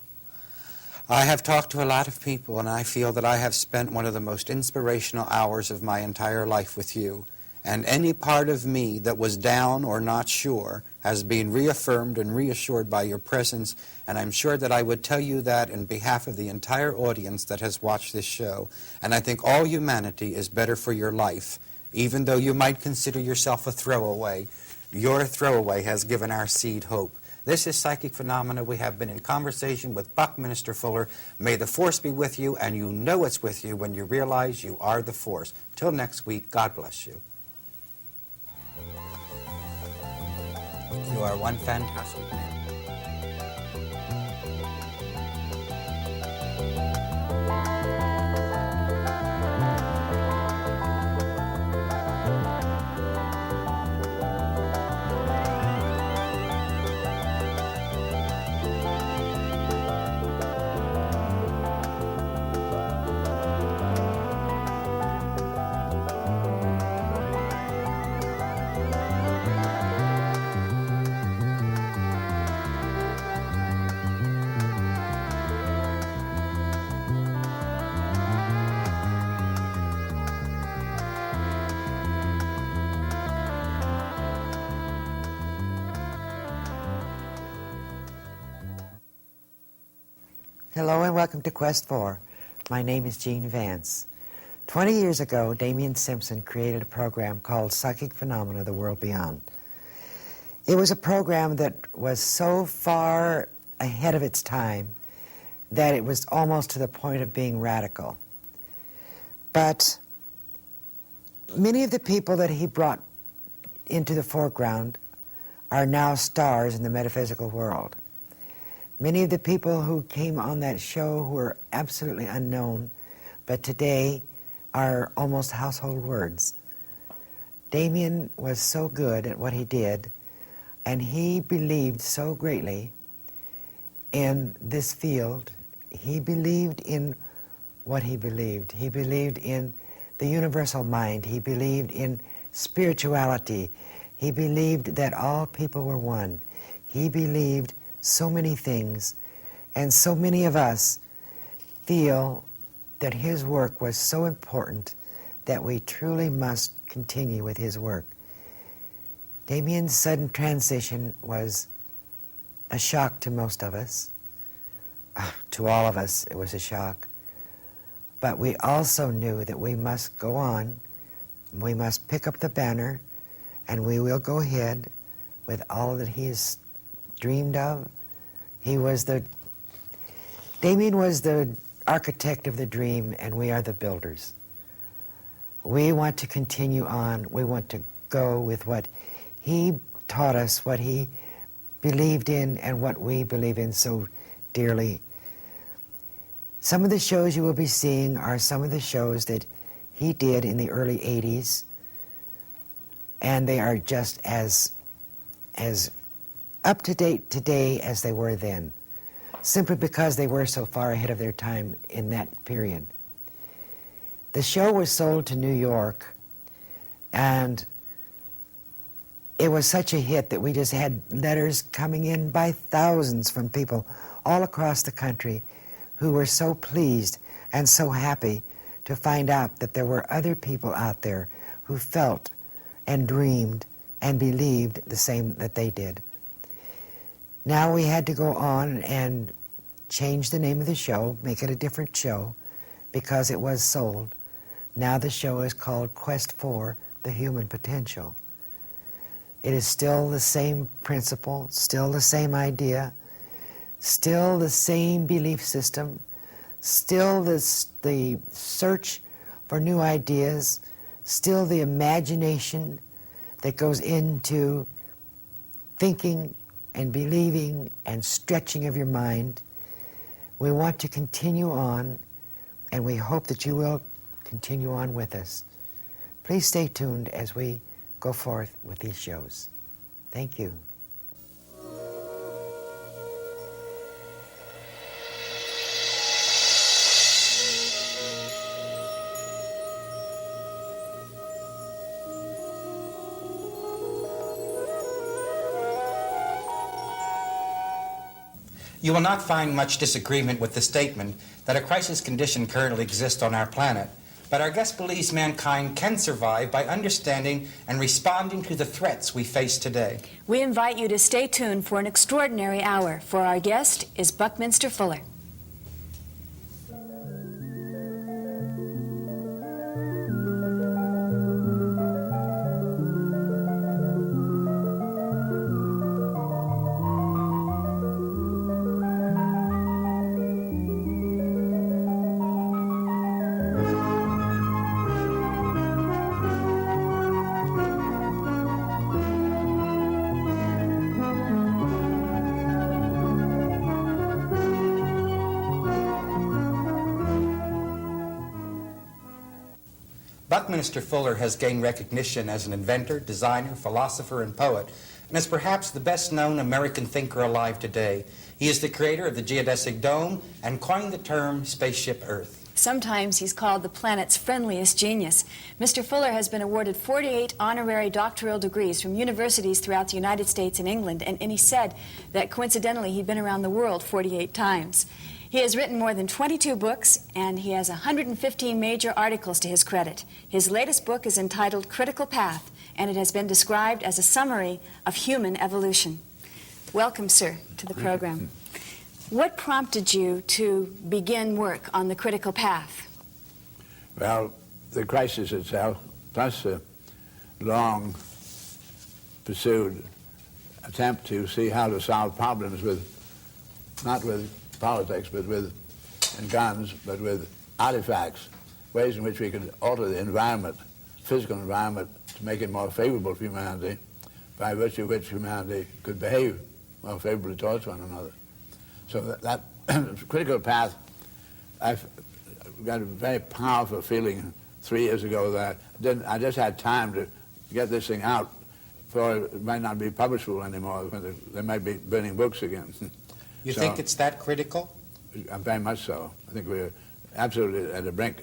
A: I have talked to a lot of people, and I feel that I have spent one of the most inspirational hours of my entire life with you. And any part of me that was down or not sure has been reaffirmed and reassured by your presence, and I'm sure that I would tell you that in behalf of the entire audience that has watched this show. And I think all humanity is better for your life, even though you might consider yourself a throwaway. Your throwaway has given our seed hope. This is Psychic Phenomena. We have been in conversation with Buckminster Fuller. May the force be with you, and you know it's with you when you realize you are the force. Till next week, God bless you. You are one fantastic man.
C: Hello and welcome to Quest 4. My name is Gene Vance. 20 years ago, Damien Simpson created a program called Psychic Phenomena, The World Beyond. It was a program that was so far ahead of its time that it was almost to the point of being radical. But many of the people that he brought into the foreground are now stars in the metaphysical world. Many of the people who came on that show were absolutely unknown, but today are almost household words. Damien was so good at what he did, and he believed so greatly in this field. He believed in what he believed. He believed in the universal mind. He believed in spirituality. He believed that all people were one. He believed so many things, and so many of us feel that his work was so important that we truly must continue with his work. Damien's sudden transition was a shock to most of us. To all of us, it was a shock. But we also knew that we must go on, we must pick up the banner, and we will go ahead with all that he has dreamed of. Damien was the architect of the dream, and we are the builders. We want to continue on. We want to go with what he taught us, what he believed in, and what we believe in so dearly. Some of the shows you will be seeing are some of the shows that he did in the early 80s, and they are just as up to date today as they were then, simply because they were so far ahead of their time in that period. The show was sold to New York, and it was such a hit that we just had letters coming in by thousands from people all across the country who were so pleased and so happy to find out that there were other people out there who felt and dreamed and believed the same that they did. Now we had to go on and change the name of the show, make it a different show, because it was sold. Now the show is called Quest 4, The Human Potential. It is still the same principle, still the same idea. still the same belief system, still the search for new ideas, still the imagination that goes into thinking and believing and stretching of your mind. We want to continue on, and we hope that you will continue on with us. Please stay tuned as we go forth with these shows. Thank you.
A: You will not find much disagreement with the statement that a crisis condition currently exists on our planet, but our guest believes mankind can survive by understanding and responding to the threats we face today.
D: We invite you to stay tuned for an extraordinary hour, for our guest is Buckminster Fuller.
A: Buckminster Fuller has gained recognition as an inventor, designer, philosopher, and poet, and is perhaps the best-known American thinker alive today. He is the creator of the geodesic dome and coined the term spaceship Earth.
D: Sometimes he's called the planet's friendliest genius. Mr. Fuller has been awarded 48 honorary doctoral degrees from universities throughout the United States and England, and he said that coincidentally he'd been around the world 48 times. He has written more than 22 books, and he has 115 major articles to his credit. His latest book is entitled Critical Path, and it has been described as a summary of human evolution. Welcome, sir, to the program. What prompted you to begin work on the critical path?
B: Well, the crisis itself, plus a long pursued attempt to see how to solve problems not with politics, but with guns, but with artifacts, ways in which we could alter the environment, physical environment, to make it more favorable for humanity, by virtue of which humanity could behave more favorably towards one another. So that critical path, I've got a very powerful feeling 3 years ago that I just had time to get this thing out, for it might not be publishable anymore, when they might be burning books again.
A: You think it's that critical?
B: Very much so. I think we're absolutely at the brink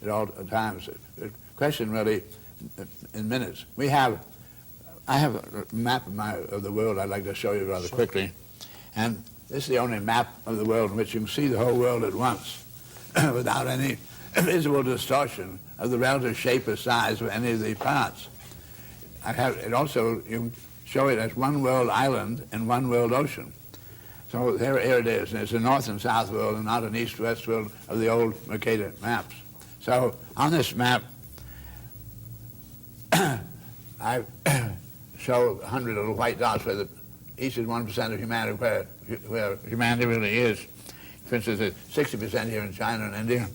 B: at all times. The question really, in minutes. I have a map of the world I'd like to show you rather quickly. And this is the only map of the world in which you can see the whole world at once without any visible distortion of the relative shape or size of any of the parts. It also, you can show it as one world island and one world ocean. So here it is, and it's a north and south world and not an east-west world of the old Mercator maps. So on this map, I show 100 little white dots where each is 1% of humanity, where humanity really is. For instance, it's 60% here in China and India,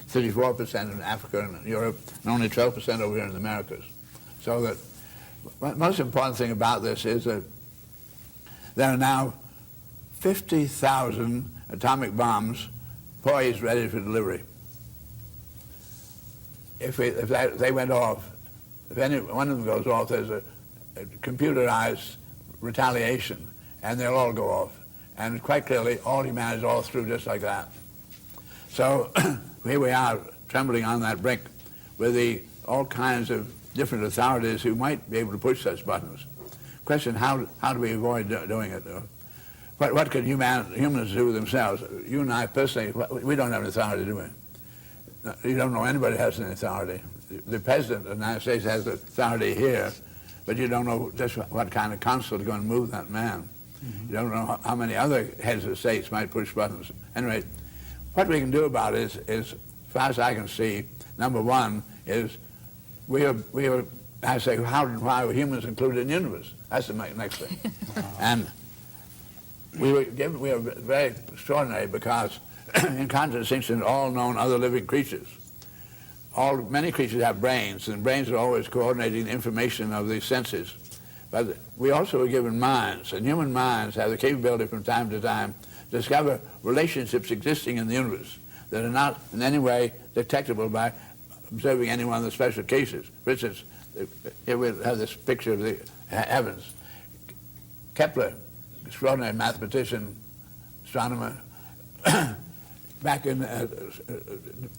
B: 34% in Africa and Europe, and only 12% over here in the Americas. So that the most important thing about this is that there are now 50,000 atomic bombs poised, ready for delivery. If they went off, if any one of them goes off, there's a computerized retaliation, and they'll all go off. And quite clearly, all humanity is all through just like that. So here we are, trembling on that brink, with all kinds of different authorities who might be able to push such buttons. Question, how do we avoid doing it? What could humans do themselves? You and I personally, we don't have an authority, do we? You don't know anybody has an authority. The President of the United States has authority here, but you don't know just what kind of council is going to move that man. Mm-hmm. You don't know how many other heads of states might push buttons. Anyway, what we can do about it is, as far as I can see, number one is we are I say, how and why were humans included in the universe? That's the next thing. And we are very extraordinary because, in contradistinction to all known other living creatures, many creatures have brains, and brains are always coordinating information of the senses. But we also are given minds, and human minds have the capability from time to time to discover relationships existing in the universe that are not in any way detectable by observing any one of the special cases. For instance, here we have this picture of the heavens. Kepler, extraordinary mathematician, astronomer, back in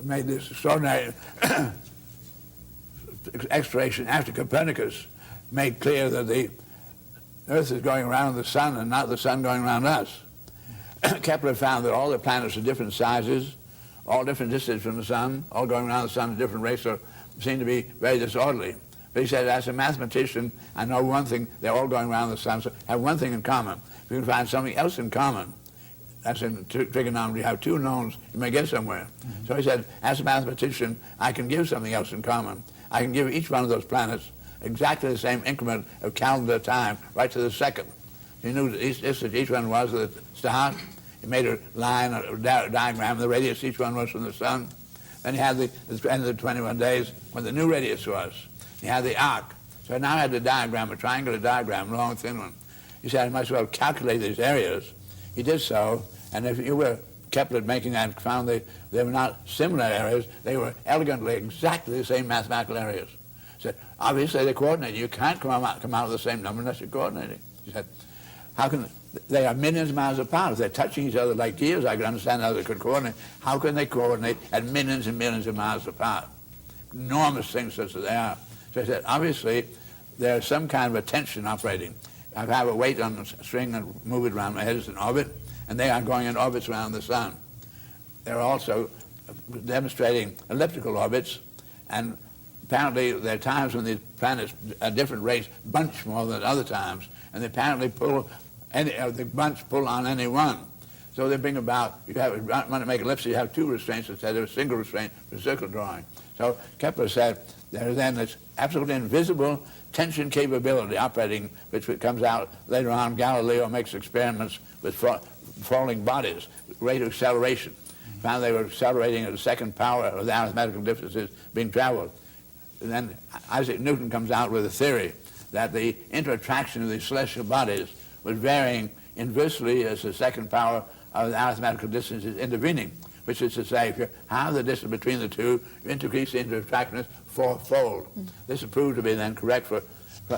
B: made this extraordinary exploration after Copernicus made clear that the Earth is going around the sun and not the sun going around us. Kepler found that all the planets are different sizes, all different distances from the sun, all going around the sun at different rates, so seem to be very disorderly. But he said, as a mathematician, I know one thing, they're all going around the sun, so have one thing in common. If you can find something else in common, that's in trigonometry, you have two knowns, you may get somewhere. Mm-hmm. So he said, as a mathematician, I can give something else in common. I can give each one of those planets exactly the same increment of calendar time, right to the second. He knew that each one was at the start. He made a line, a diagram, the radius each one was from the sun. Then he had the end of the 21 days when the new radius was. He had the arc. So I now had the diagram, a triangular diagram, long, thin one. He said, I might as well calculate these areas. He did so, and if you were Kepler making that, found they were not similar areas, they were elegantly exactly the same mathematical areas. He said, obviously they're coordinated. You can't come out of the same number unless you're coordinating. He said, how can they are millions of miles apart? If they're touching each other like gears, I could understand how they could coordinate. How can they coordinate at millions and millions of miles apart? Enormous things such as they are. So I said, obviously, there's some kind of a tension operating. I have a weight on the string and move it around my head as an orbit, and they are going in orbits around the sun. They're also demonstrating elliptical orbits, and apparently there are times when these planets at different rates bunch more than other times, and they apparently the bunch pull on any one. So they bring about, you want to make ellipses, you have two restraints instead of a single restraint for circle drawing. So Kepler said there is then this absolutely invisible tension capability operating, which comes out later on. Galileo makes experiments with falling bodies, rate of acceleration. Found they were accelerating at the second power of the arithmetical distances being traveled. And then Isaac Newton comes out with a theory that the inter-attraction of these celestial bodies was varying inversely as the second power of the arithmetical distances intervening, which is to say, if you have the distance between the two, you increase the inter-attractiveness fourfold. This is proved to be then correct for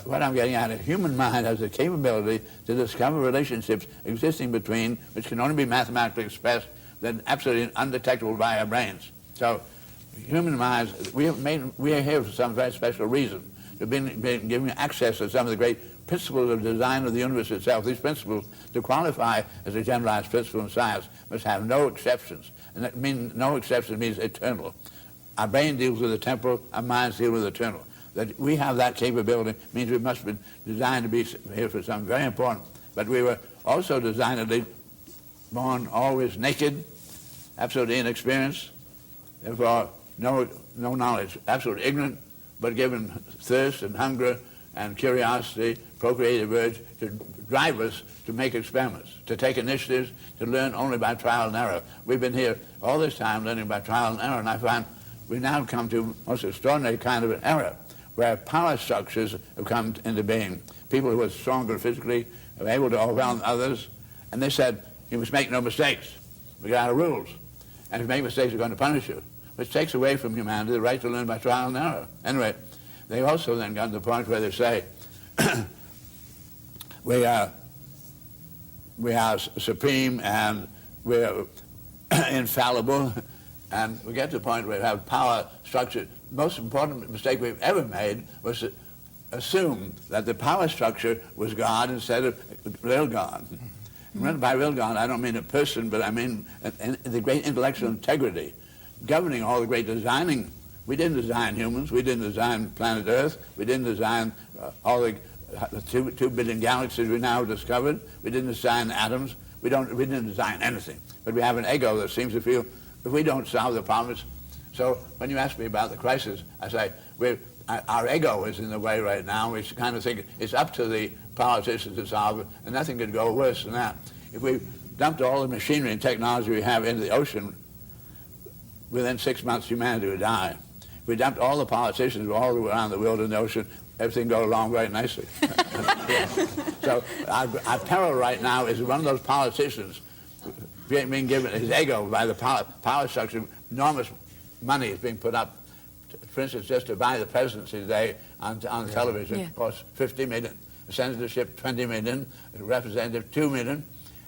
B: what I'm getting at. A human mind has the capability to discover relationships existing between, which can only be mathematically expressed, then absolutely undetectable by our brains. So human minds, we are here for some very special reason. We've been given access to some of the great principles of design of the universe itself. These principles, to qualify as a generalized principle in science, must have no exceptions. And that means no exception means eternal. Our brain deals with the temporal, our minds deal with the eternal. That we have that capability means we must be designed to be here for something very important. But we were also designedly born always naked, absolutely inexperienced, therefore no knowledge, absolutely ignorant, but given thirst and hunger and curiosity, procreative urge to drive us to make experiments, to take initiatives, to learn only by trial and error. We've been here all this time learning by trial and error, and I find we've now come to a most extraordinary kind of an era where power structures have come into being. People who are stronger physically are able to overwhelm others, and they said, you must make no mistakes. We got our rules. And if you make mistakes, we're going to punish you, which takes away from humanity the right to learn by trial and error. Anyway, they also then got to the point where they say, we are supreme and we're infallible, and we get to the point where we have power structure. The most important mistake we've ever made was to assume that the power structure was God instead of real God. And by real God, I don't mean a person, but I mean the great intellectual integrity governing all the great designing. We didn't design humans. We didn't design planet Earth. We didn't design all the 2 billion galaxies we now have discovered. We didn't design atoms. We didn't design anything. But we have an ego that seems to feel if we don't solve the problems. So when you ask me about the crisis, I say our ego is in the way right now. We kind of think it's up to the politicians to solve it, and nothing could go worse than that. If we dumped all the machinery and technology we have into the ocean, within 6 months humanity would die. If we dumped all the politicians all around the world in the ocean, everything go along very nicely. So our peril right now is one of those politicians being given his ego by the power structure. Enormous money is being put up, for instance, just to buy the presidency today on television. It costs $50 million. The senatorship, $20 million. The representative, $2 million.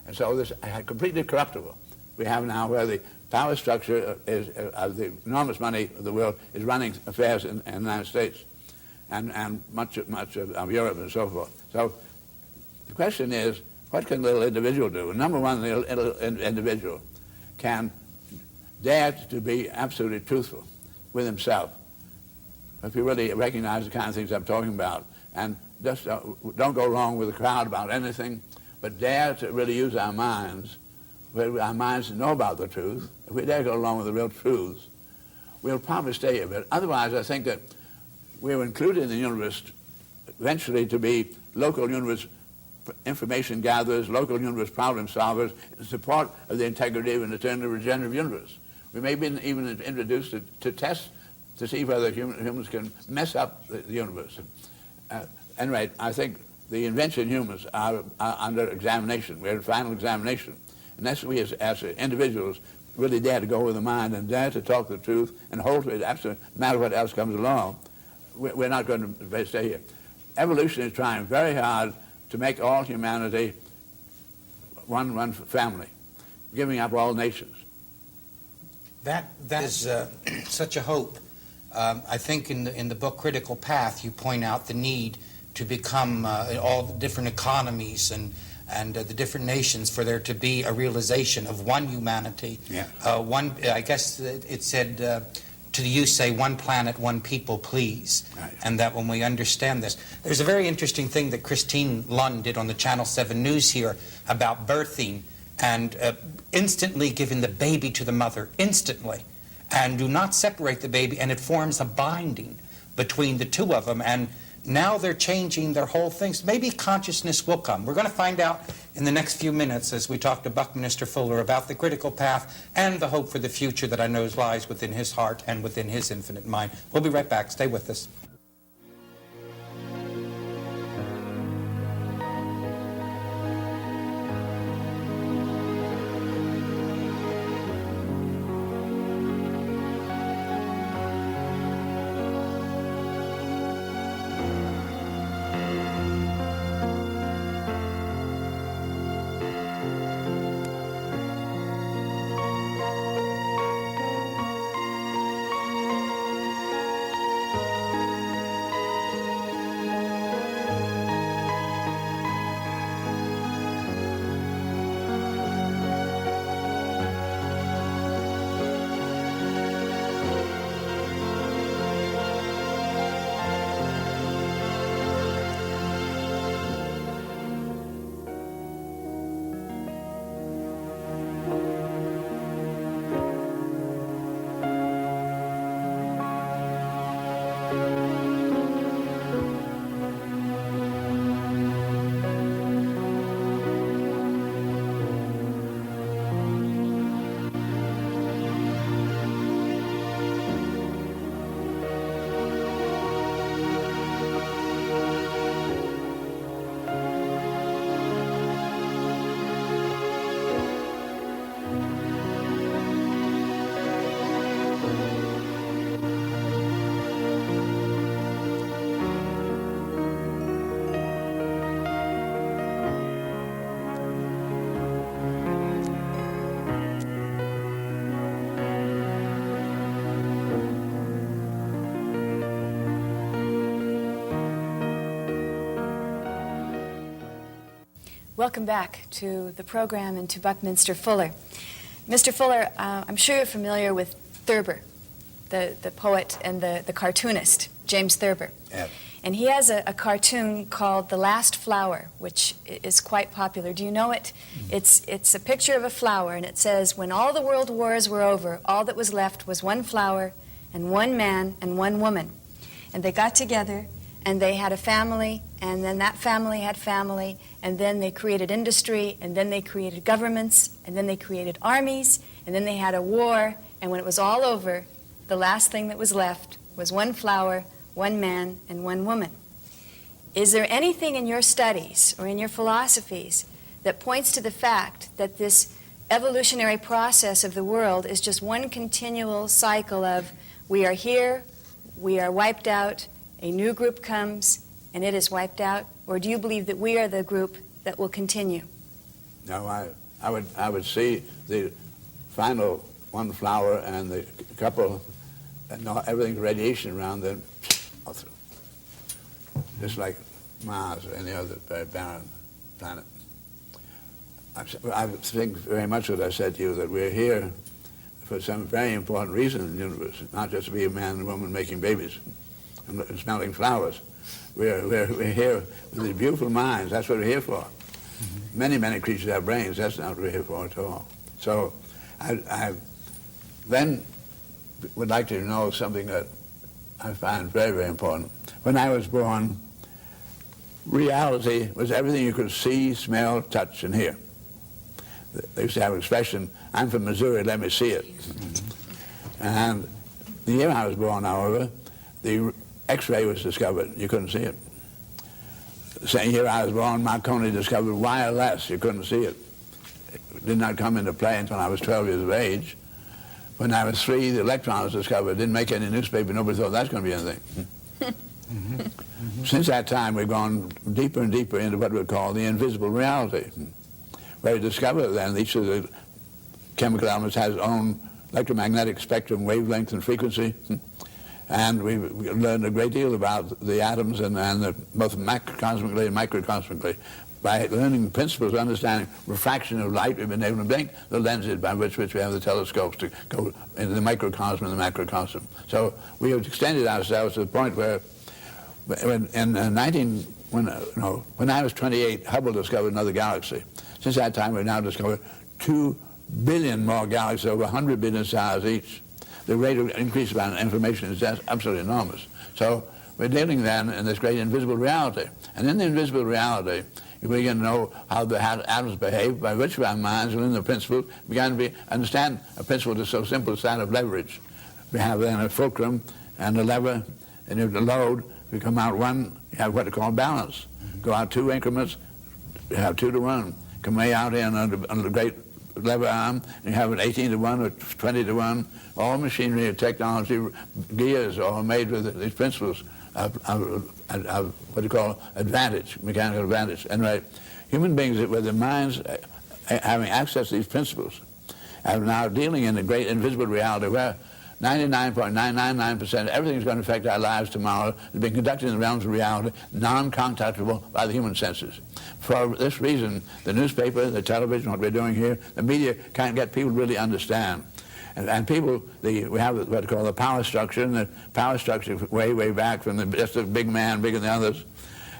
B: And so this is completely corruptible. We have now where the power structure is of the enormous money of the world is running affairs in the United States and much of Europe and so forth. So the question is, what can a little individual do? Number one, the little individual can dare to be absolutely truthful with himself. If you really recognize the kind of things I'm talking about, and just don't go along with the crowd about anything, but dare to really use our minds, where our minds know about the truth. If we dare go along with the real truths, we'll probably stay a bit. Otherwise, I think that we're included in the universe eventually to be local universe information gatherers, local universe problem solvers, in support of the integrative and eternal regenerative universe. We may be even introduced to test to see whether humans can mess up the universe. Anyway, I think the invention humans are under examination. We're in final examination. Unless we as individuals really dare to go with the mind and dare to talk the truth and hold to it, absolutely, no matter what else comes along, we're not going to stay here. Evolution is trying very hard to make all humanity one family, giving up all nations.
E: That is such a hope. I think in the book Critical Path, you point out the need to become all the different economies and the different nations for there to be a realization of one humanity.
B: Yeah.
E: One, I guess it said, to you say, one planet, one people, please.
B: Right.
E: And that when we understand this. There's a very interesting thing that Christine Lund did on the Channel 7 News here about birthing and instantly giving the baby to the mother, instantly. And do not separate the baby, and it forms a binding between the two of them. And now they're changing their whole things. Maybe consciousness will come. We're going to find out in the next few minutes as we talk to Buckminster Fuller about the critical path and the hope for the future that I know lies within his heart and within his infinite mind. We'll be right back. Stay with us.
D: Welcome back to the program and to Buckminster Fuller. Mr. Fuller, I'm sure you're familiar with Thurber, the poet and the cartoonist, James Thurber.
B: Yeah.
D: And he has a cartoon called The Last Flower, which is quite popular. Do you know it? It's a picture of a flower, and it says, when all the world wars were over, all that was left was one flower and one man and one woman. And they got together, and they had a family, and then that family had family, and then they created industry, and then they created governments, and then they created armies, and then they had a war, and when it was all over, the last thing that was left was one flower, one man, and one woman. Is there anything in your studies or in your philosophies that points to the fact that this evolutionary process of the world is just one continual cycle of we are here, we are wiped out, a new group comes, and it is wiped out? Or do you believe that we are the group that will continue?
B: No, I would see the final one flower and the couple, and everything's radiation around them, all through. Just like Mars or any other very barren planet. I think very much what I said to you, that we're here for some very important reason in the universe, not just to be a man and woman making babies and smelling flowers. We're here with these beautiful minds. That's what we're here for. Mm-hmm. Many creatures have brains. That's not what we're here for at all. So I then would like to know something that I find very important. When I was born, reality was everything you could see, smell, touch, and hear. They used to have an expression, I'm from Missouri, let me see it. Mm-hmm. And the year I was born, however, the X-ray was discovered. You couldn't see it. The same year I was born, Marconi discovered wireless. You couldn't see it. It did not come into play until I was 12 years of age. When I was 3, the electron was discovered. It didn't make any newspaper. Nobody thought that's going to be anything. Mm-hmm. Mm-hmm. Since that time, we've gone deeper and deeper into what we call the invisible reality, where we discover then each of the chemical elements has its own electromagnetic spectrum, wavelength, and frequency. And we've learned a great deal about the atoms and both macrocosmically and microcosmically. By learning principles of understanding refraction of light, we've been able to make the lenses by which we have the telescopes to go into the microcosm and the macrocosm. So we have extended ourselves to the point where when I was 28, Hubble discovered another galaxy. Since that time, we've now discovered 2 billion more galaxies, over 100 billion stars each. The rate of increase of information is just absolutely enormous. So we're dealing then in this great invisible reality. And in the invisible reality, we begin to know how the atoms behave, by which of our minds, within the principle, began to understand a principle that's so simple as that of leverage. We have then a fulcrum and a lever, and if the load, we come out one, you have what they call balance. Go out 2 increments, you have 2 to 1. Come way out in under the great lever arm, and you have an 18 to 1 or 20 to 1. All machinery and technology, gears are all made with these principles of what you call advantage, mechanical advantage. Anyway, human beings with their minds having access to these principles are now dealing in a great invisible reality where 99.999% everything is going to affect our lives tomorrow is being conducted in the realms of reality, non-contactable by the human senses. For this reason, the newspaper, the television, what we're doing here, the media can't get people to really understand. And people, we have what they call the power structure, and the power structure way back from just a big man, bigger than the others,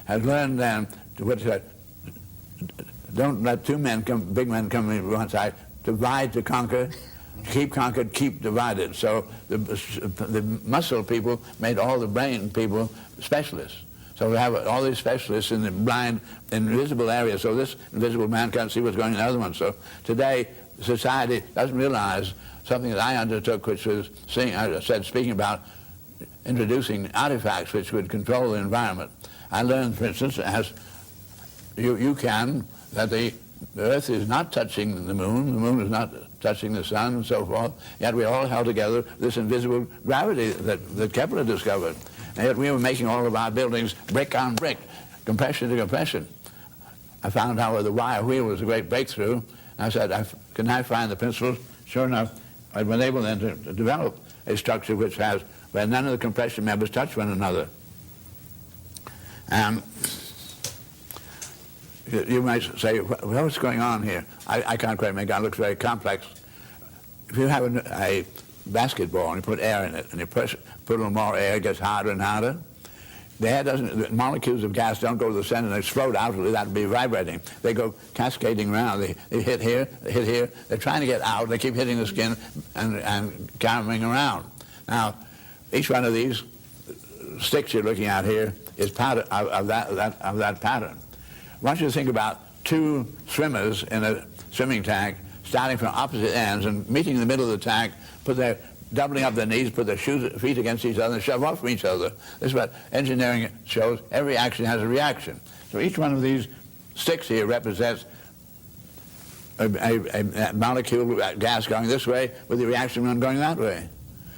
B: has learned then to don't let 2 men big men come in one side, divide to conquer, keep conquered, keep divided. So the muscle people made all the brain people specialists. So we have all these specialists in the blind, invisible area, so this invisible man can't see what's going on in the other one. So today, society doesn't realize something that I undertook, which was speaking about introducing artifacts which would control the environment. I learned, for instance, as you can, that the Earth is not touching the moon is not touching the sun, and so forth, yet we all held together this invisible gravity that Kepler discovered. And yet we were making all of our buildings brick on brick, compression to compression. I found out where the wire wheel was a great breakthrough. I said, can I find the principles? Sure enough, I've been able then to develop a structure where none of the compression members touch one another. And you might say, what's going on here? I can't quite make it out. It looks very complex. If you have a basketball and you put air in it, and you put a little more air, it gets harder and harder. The molecules of gas don't go to the center and explode outwardly. That would be vibrating. They go cascading around. They hit here, they hit here. They're trying to get out. They keep hitting the skin and caroming around. Now, each one of these sticks you're looking at here is part of that pattern. I want you to think about two swimmers in a swimming tank starting from opposite ends and meeting in the middle of the tank, doubling up their knees, put their feet against each other and shove off from each other. This is what engineering shows. Every action has a reaction. So each one of these sticks here represents a molecule, a gas going this way with the reaction one going that way.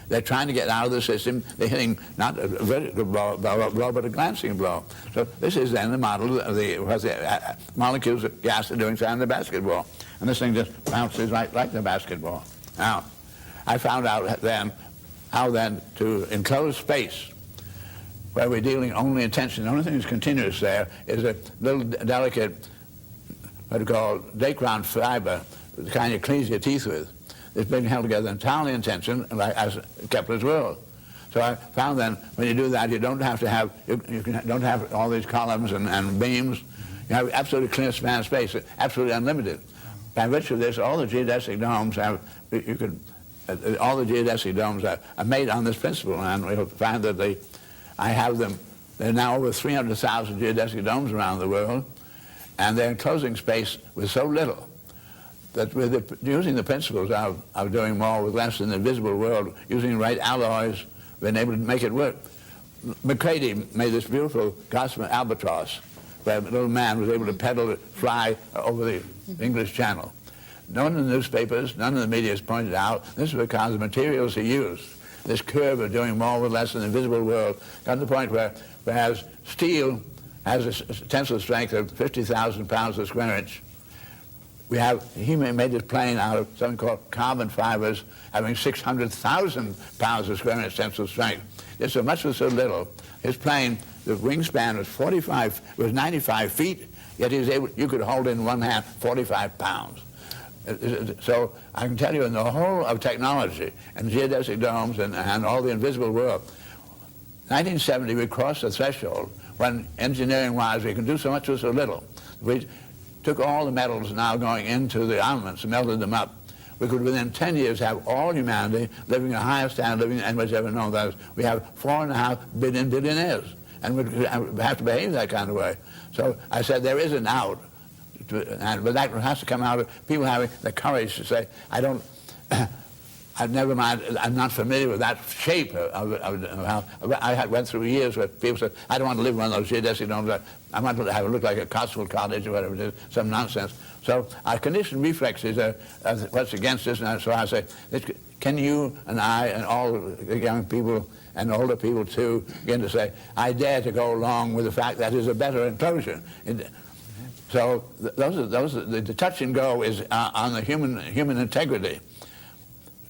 B: They're trying to get out of the system. They're hitting not a vertical blow, but a glancing blow. So this is then the model of what the molecules of gas are doing inside the basketball. And this thing just bounces like the basketball. Now, I found out then how then to enclose space where we're dealing only in tension. The only thing that's continuous there is a little delicate, what we call dacron fiber, the kind you clean your teeth with. It's being held together entirely in tension, like as Kepler's world. So I found then when you do that, you don't have to have don't have all these columns and beams. You have absolutely clear span of space, absolutely unlimited. By virtue of this, all the geodesic domes have all the geodesic domes are made on this principle, and we'll find that I have them. There are now over 300,000 geodesic domes around the world, and they're enclosing space with so little that with using the principles of doing more with less in the visible world, using the right alloys, been able to make it work. Macready made this beautiful Gossamer albatross, where a little man was able to pedal it, fly over the English Channel. None of the newspapers, none of the media has pointed out this is because the materials he used. This curve of doing more with less in the visible world got to the point where, whereas steel has a tensile strength of 50,000 pounds per square inch, he made this plane out of something called carbon fibers, having 600,000 pounds per square inch tensile strength. It's so much with so little. His plane, the wingspan was 95 feet, yet he was able, you could hold in one hand 45 pounds. So I can tell you in the whole of technology and geodesic domes and all the invisible world, 1970 we crossed the threshold when engineering-wise we can do so much with so little. We took all the metals now going into the armaments and melted them up. We could within 10 years have all humanity living a higher standard of living than anyone's ever known. That is, we have 4.5 billion billionaires, and we have to behave that kind of way. So I said there is an out. But that has to come out of people having the courage to say, never mind, I'm not familiar with that shape of how. I went through years where people said, I don't want to live in one of those geodesic domes. I want to have it look like a Cotswold cottage or whatever it is, some nonsense. So our conditioned reflexes are what's against us, and so I say, can you and I and all the young people and older people too begin to say, I dare to go along with the fact that is a better enclosure. So the touch and go is on the human integrity.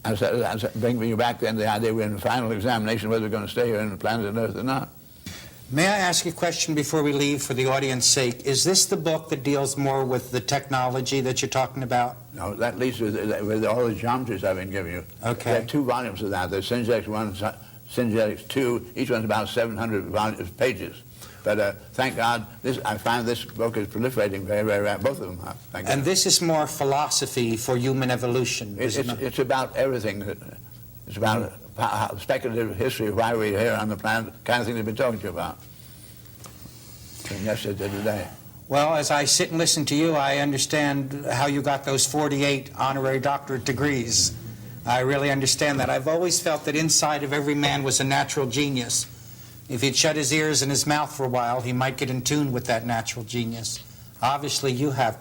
B: As bringing you back then to the idea we're in the final examination whether we're going to stay here on the planet Earth or not.
E: May I ask you a question before we leave for the audience's sake? Is this the book that deals more with the technology that you're talking about?
B: No, that leads with all the geometries I've been giving you.
E: Okay.
B: There are 2 volumes of that. There's Syngetics 1 and Syngetics 2. Each one's about 700 pages. But thank God, I find this book is proliferating very, very rapidly. Both of them have. Thank
E: And
B: God.
E: this is more philosophy for human evolution, isn't it?
B: It's about everything. It's about speculative history of why we're here on the planet, the kind of thing they've been talking to you about from yesterday to today.
E: Well, as I sit and listen to you, I understand how you got those 48 honorary doctorate degrees. I really understand that. I've always felt that inside of every man was a natural genius. If he'd shut his ears and his mouth for a while, he might get in tune with that natural genius. Obviously, you have.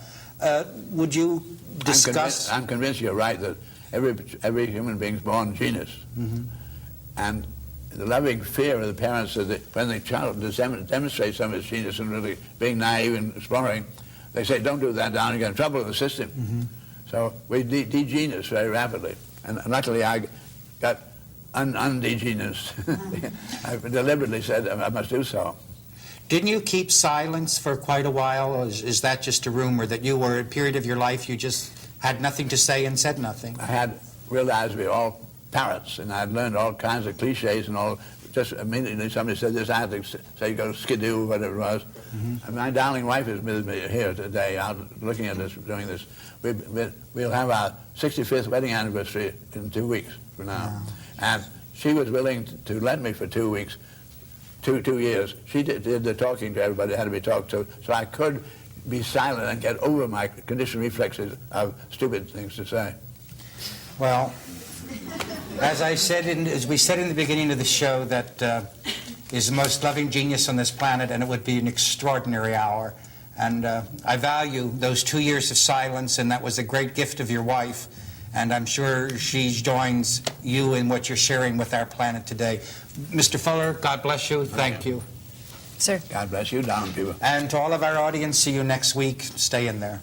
E: Would you discuss...
B: I'm convinced you're right that every human being is born a genius.
E: Mm-hmm.
B: And the loving fear of the parents that when the child demonstrates some of his genius and really being naive and exploring, they say, don't do that down, you get in trouble with the system.
E: Mm-hmm.
B: So we de-genius very rapidly. And luckily I got undegeniused. I deliberately said I must do so.
E: Didn't you keep silence for quite a while, or is that just a rumor that you were, at a period of your life, you just had nothing to say and said nothing?
B: I had realized we were all parrots, and I'd learned all kinds of cliches and all. Just immediately somebody said this, I had to say, go skidoo, whatever it was. Mm-hmm. And my darling wife is with me here today, out looking at this, doing this. We'll have our 65th wedding anniversary in 2 weeks from now. Wow. And she was willing to let me for 2 weeks 2 years. She did the talking to everybody that had to be talked to, so I could be silent and get over my conditioned reflexes of stupid things to say.
E: Well, as we said in the beginning of the show, that is the most loving genius on this planet, and it would be an extraordinary hour. And I value those 2 years of silence, and that was a great gift of your wife. And I'm sure she joins you in what you're sharing with our planet today. Mr. Fuller, God bless you. Thank you.
D: Sir.
B: God bless you, down people.
E: And to all of our audience, see you next week. Stay in there.